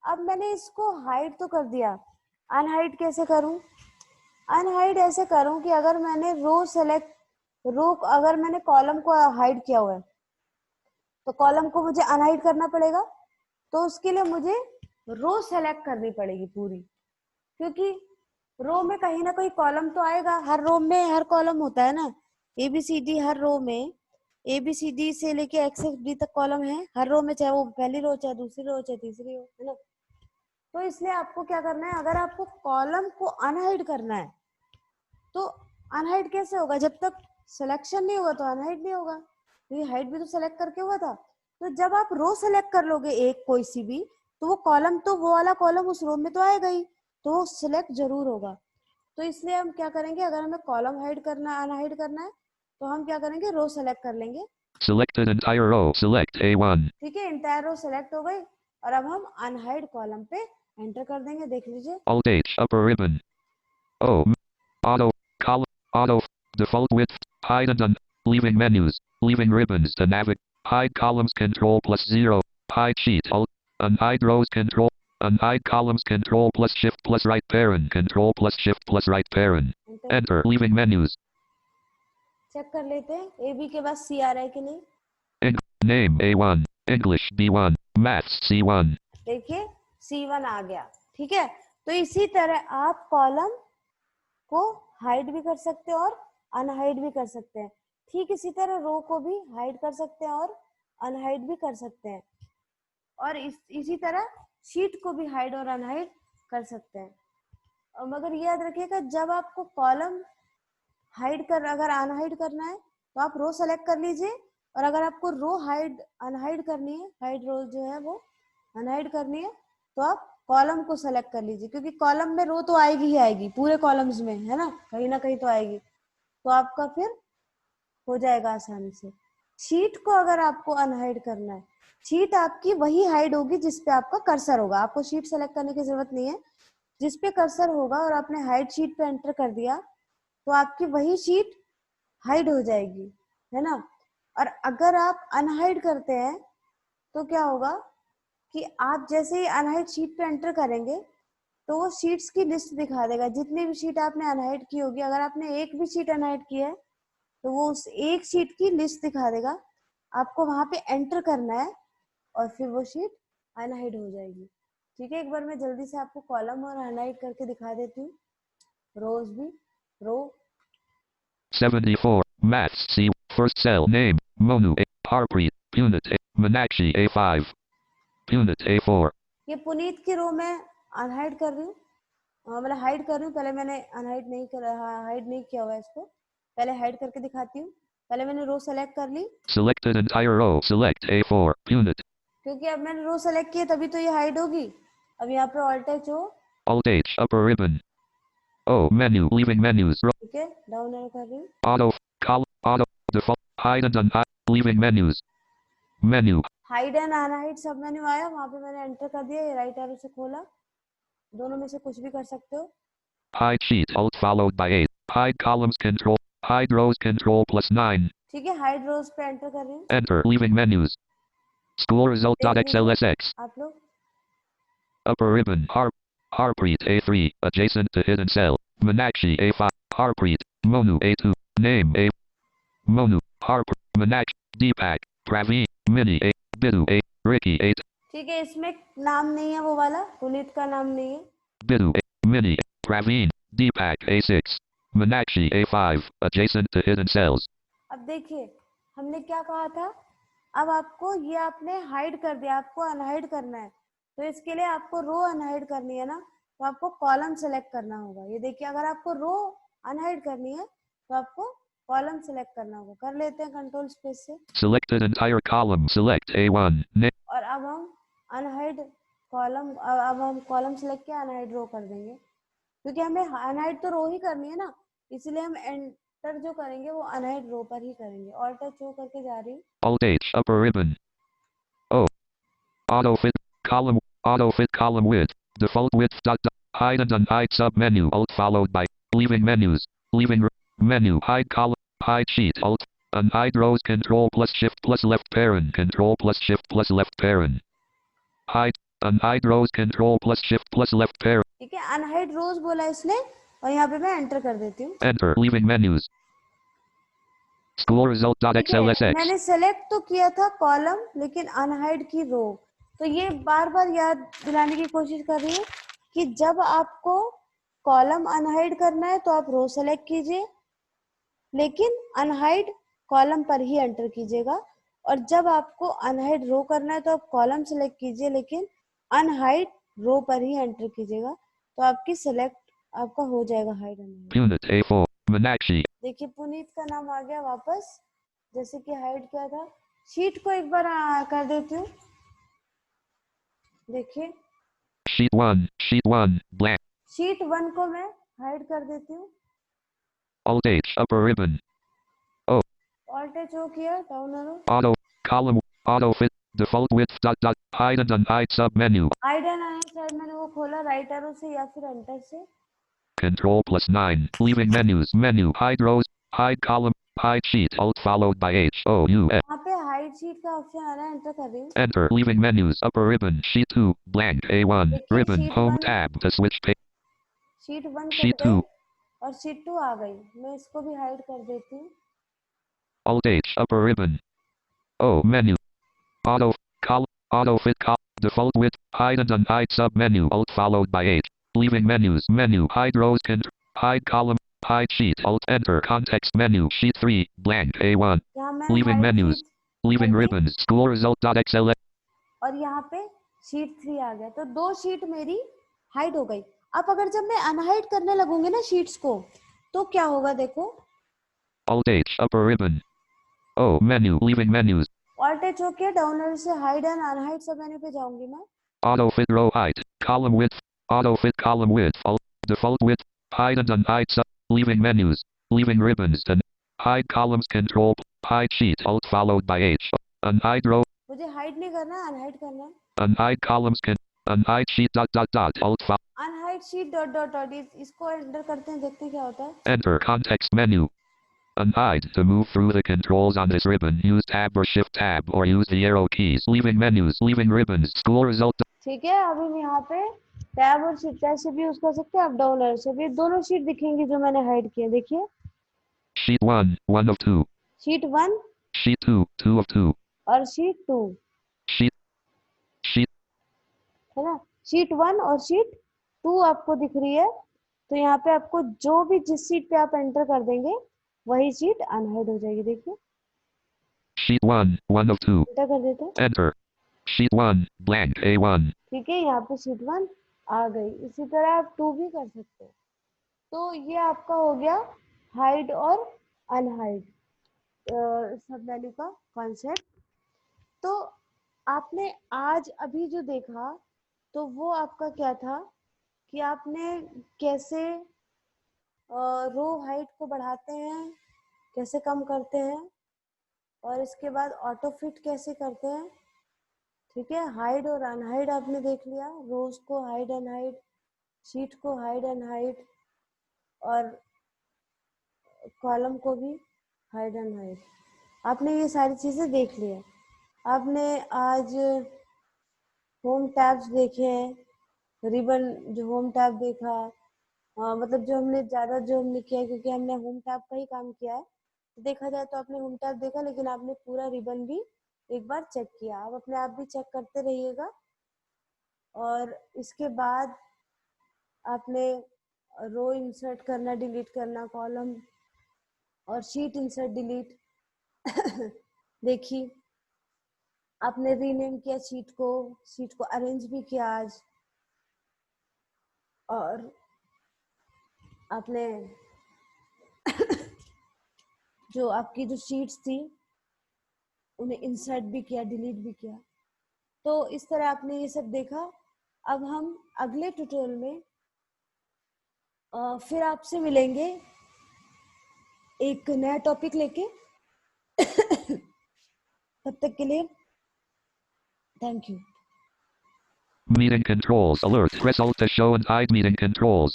अब मैंने इसको हाइड तो कर दिया, अनहाइड कैसे करूं? अनहाइड ऐसे करूं कि अगर मैंने रो अगर मैंने कॉलम को हाइड किया हुआ है तो कॉलम को मुझे अनहाइड करना पड़ेगा। तो उसके लिए मुझे रो सेलेक्ट करनी पड़ेगी पूरी, क्योंकि रो में कहीं ना कहीं कॉलम तो आएगा। हर रो में हर कॉलम होता है ना, ABCD हर रो में ABCD से लेके XD तक कॉलम है हर रो में, चाहे वो पहली रो चाहे दूसरी रो चाहे तीसरी रो, है ना। तो इसलिए आपको क्या करना है, अगर आपको कॉलम को अनहाइड करना है तो अनहाइड कैसे होगा? जब तक सिलेक्शन नहीं होगा तो अनहाइड नहीं होगा। तो ये हाइड भी तो सेलेक्ट करके हुआ था। तो जब आप रो सेलेक्ट कर लोगे एक कोई सी भी, तो वो कॉलम तो वो वाला कॉलम उस रो में तो आएगा ही, तो वो सिलेक्ट जरूर होगा। तो इसलिए हम क्या करेंगे, अगर हमें कॉलम हाइड करना अनहाइड करना है तो हम क्या करेंगे, रो सेलेक्ट कर लेंगे। Selected entire row. Select A1. ठीक है, इंटायर रो सेलेक्ट हो गई, और अब हम अनहाइड कॉलम पे एंटर कर देंगे। देख लीजिए, Alt H. Upper ribbon. O. Auto. Column. Auto. Default width. Hide and leaving menus. Leaving ribbons to navigate. Hide columns Control plus 0. Hide sheet Alt. Unhide rows Control. Unhide columns Control plus Shift plus right parent. Control plus Shift plus right parent. Enter. Enter. Leaving menus. Check कर लेते हैं AB के बाद C आ रहा है कि नहीं। Name A1. English B1. Maths C1. देखिए C1 आ गया। ठीक है, तो इसी तरह आप कॉलम को हाइड भी कर सकते हैं और अनहाइड भी कर सकते हैं। ठीक इसी तरह रो को भी हाइड कर सकते हैं और अनहाइड भी कर सकते हैं, और इसी तरह शीट को भी हाइड और अनहाइड कर सकते हैं। और मगर ये याद रखिएगा, जब आपको कॉलम हाइड कर अगर अनहाइड करना है तो आप रो सेलेक्ट कर लीजिए, और अगर आपको रो हाइड अनहाइड करनी है, हाइड रो जो है वो अनहाइड करनी है, तो आप कॉलम को सेलेक्ट कर लीजिए, क्योंकि कॉलम में रो तो आएगी ही आएगी, पूरे कॉलम्स में, है ना कहीं तो आएगी। तो आपका फिर हो जाएगा आसानी से। शीट को अगर आपको अनहाइड करना है, शीट आपकी वही हाइड होगी जिसपे आपका कर्सर होगा। आपको शीट सेलेक्ट करने की जरूरत नहीं है, जिसपे कर्सर होगा और आपने हाइड शीट पे एंटर कर दिया तो आपकी वही शीट हाइड हो जाएगी, है ना। और अगर आप अनहाइड करते हैं तो क्या होगा कि आप जैसे ही अनहाइड शीट पे एंटर करेंगे तो वो शीट्स की लिस्ट दिखा देगा, जितनी भी शीट आपने अनहाइड की होगी। अगर आपने एक भी शीट अनहाइड की है तो वो उस एक शीट की लिस्ट दिखा देगा, आपको वहां पे एंटर करना है और फिर वो शीट अनहाइड हो जाएगी। ठीक है, एक बार मैं जल्दी से आपको कॉलम और अनहाइड करके दिखा देती हूँ, रोज भी। रो 74. Maths C. First cell name. Monu A. Harpreet. Punit A. Meenakshi A5. Punit A4. ये पुनीत की रो में अनहाइड कर रही हूँ, मतलब हाइड कर रही हूँ। पहले मैंने अनहाइड नहीं कर हाइड नहीं किया हुआ है इसको, पहले हाइड करके दिखाती हूँ। पहले मैंने रो सेलेक्ट कर ली, Selected entire row. Select A4. Punit. क्योंकि अब मैंने रो सेलेक्ट किया तभी तो ये हाइड होगी। अब यहाँ पे ऑल्ट एच हो, Alt H. Upper ribbon. O. Menu. Leaving menus. Row. ठीक है, डाउन एरो कर रही हूँ। Auto. Column. Auto. Default. Hide and unhide. Leaving menus. Menu. Hide and unhide सब मेन्यू आया, वहां पे मैंने एंटर कर दिया, ये राइट एरो से खोला। दोनों में से कुछ भी कर सकते हो। Hide sheet. Alt followed by 8. Hide columns Control. Hide rows Control plus 9. ठीक है, हाइड रोज पे एंटर कर रही हूँ। Enter. Leaving menus. School result. देख लीजिए XLSX. आप लोग, Upper ribbon. Harpreet A3. Adjacent to hidden cell. Meenakshi A5. Harpreet. Monu A2. Name A. Monu. Harpreet. Meenakshi. Deepak. Praveen. Mini A. Bidu A. Ricky 8. ठीक है, इसमें नाम नहीं है वो वाला, पुनीत का नाम नहीं है। Bidu A. Mini. Praveen. Deepak A6. Meenakshi A5. Adjacent to hidden cells. अब देखिए हमने क्या कहा था, अब आपको ये आपने हाइड कर दिया, आपको अनहाइड करना है, तो इसके लिए आपको रो अनहाइड करनी है ना, तो आपको कॉलम सेलेक्ट करना होगा। ये देखिए, अगर आपको रो अनहाइड करनी है तो आपको कॉलम सिलेक्ट करना होगा। कर लेते हैं कंट्रोल स्पेस से। Selected entire column. Select A1. और अब हम अनहाइड कॉलम, अब हम कॉलम सिलेक्ट किया, अनहाइड रो कर देंगे, क्योंकि हमें अनहाइड तो रो ही करनी है ना, इसलिए हम एंटर जो करेंगे वो अनहाइड रो पर ही करेंगे। ऑल्ट टच ओ करके जा रही हूँ। Alt H. Upper ribbon. O. Auto fit. Column. Auto fit column width. Default width. Dot, dot. Hide and unhide sub menu. Alt followed by leaving menus. Leaving menu. Hide column. Hide sheet. Alt. Unhide rows. Control plus shift plus left parent. Control plus shift plus left parent. Hide. Unhide rows. Control plus shift plus left parent. ठीक है, unhide रोज बोला इसने, और यहाँ पे मैं enter कर देती हूँ। Enter. Leaving menus. School result. ठीक है, XLSX. मैंने सेलेक्ट तो किया था कॉलम, लेकिन अनहाइड की रो। तो ये बार बार याद दिलाने की कोशिश कर रही हूँ कि जब आपको कॉलम अनहाइड करना है तो आप रो सेलेक्ट कीजिए, लेकिन अनहाइड कॉलम पर ही एंटर कीजिएगा। और जब आपको अनहाइड रो करना है तो आप कॉलम सेलेक्ट कीजिए, लेकिन अनहाइड रो पर ही एंटर कीजिएगा, तो आपकी सेलेक्ट आपका हो जाएगा hide unhide. Punit A4. Meenakshi. देखिए पुनीत का नाम आ गया वापस, जैसे कि हाइड किया था। शीट को एक बार कर देती हूँ, देखिए Sheet 1. Sheet 1. Blank. शीट 1 को मैं हाइड कर देती हूँ। Alt H. Upper ribbon. O. Alt H O किया, down arrow. Auto. Column. Auto fit. Default width. Dot, dot. Hide and unhide sub menu. Hide and hide side मैंने वो खोला right arrow से या फिर एंटर से। Control plus 9. Leaving menus. Menu. Hide rows. Hide column. Hide sheet. Alt followed by H. O. U. F. यहाँ पे hide sheet का ऑप्शन आ रहा है, एंटर कर रही हूँ। Enter. Leaving menus. Upper ribbon. Sheet 2. Blank. A1. देखिए Ribbon. Sheet Home 1, tab to switch page. Sheet 1 cut Sheet गई 2. और शीट 2 आ गई। मैं इसको भी हाइड कर देती हूँ। Alt H. Upper ribbon. O. Menu. Auto. Column. Auto fit. Default width. Hide and unhide sub menu. Alt followed by H. Leaving menus. Menu. Hide rows. Hide column. Hide sheet. Alt enter. Context menu. Sheet 3. Blank. A1. यहाँ मैं Leaving hide menus. Sheet कर Leaving दी ribbons. School result.xls. और यहाँ पे sheet 3 आ गया, तो 2 sheet मेरी hide हो गई। अब अगर जब मैं अनहाइड करने लगूंगी ना शीट्स को, तो क्या होगा देखो। Alt H. Upper ribbon. O. Menu. Leaving menus. Alt H O किया, डाउन एरो से हाइड एंड अनहाइड सब मेन्यू पे जाऊंगी मैं। Auto fit row height. Column width. Auto fit column width. Alt. Default width. Hide and unhide sub. Leaving menus. Leaving ribbons. And hide columns. Control. Hide sheet. Alt followed by H. Unhide row. मुझे hide नहीं करना, unhide करना है। Unhide columns. Unhide sheet. Dot dot dot. Alt unhide sheet dot dot dot, इसको enter करते हैं, देखते हैं क्या होता है। enter context menu. Unhide. To move through the controls on this ribbon, use tab or shift tab or use the arrow keys. Leaving menus. Leaving ribbons. School result. ठीक है, अभी हम यहाँ पे टैब और शिफ्ट कैसे भी यूज कर सकते हैं, अप डाउन एरो से भी। दोनों शीट दिखेंगी जो मैंने हाइड किए, देखिए। Sheet 1. 1 of 2. Sheet 1 Sheet 2. 2 of 2. और शीट 2, Sheet. Sheet. है ना। शीट 1 और शीट 2 आपको दिख रही है, तो यहाँ पे आपको जो भी जिस शीट पे आप एंटर कर देंगे वही शीट अनहाइड हो जाएगी, देखिए। Sheet 1. 1 of 2. एंटर कर देते हैं। Enter. Sheet 1. Blank. A1. ठीक है, यहाँ पे शीट 1 आ गई। इसी तरह आप 2 भी कर सकते हैं। तो ये आपका हो गया हाइड और अनहाइड सब मेन्यू का कॉन्सेप्ट। तो आपने आज अभी जो देखा, तो वो आपका क्या था कि आपने कैसे रो हाइट को बढ़ाते हैं, कैसे कम करते हैं, और इसके बाद ऑटो फिट कैसे करते हैं। ठीक है, हाइड और अनहाइड आपने देख लिया, रोज को हाइड एंड हाइड, शीट को हाइड एंड हाइड, और कॉलम को भी हाइड एंड हाइड। आपने ये सारी चीज़ें देख ली है। आपने आज होम टैब्स देखे हैं, रिबन जो होम टैब देखा, मतलब जो हमने ज़्यादा जो हमने किया है, क्योंकि हमने होम टैब का ही काम किया है, तो देखा जाए तो आपने होम टैब देखा, लेकिन आपने पूरा रिबन भी एक बार चेक किया। आप अपने आप भी चेक करते रहिएगा। और इसके बाद आपने रो इंसर्ट करना, डिलीट करना, कॉलम और शीट इंसर्ट डिलीट देखी। आपने रीनेम किया शीट को अरेंज भी किया आज, और आपने जो आपकी जो शीट्स थी उन्हें इंसर्ट भी किया, डिलीट भी किया। तो इस तरह आपने ये सब देखा। अब हम अगले ट्यूटोरियल में फिर आपसे मिलेंगे एक नया टॉपिक लेके। तब तक के लिए thank you. Meeting controls alert. Press Alt to show and hide meeting controls.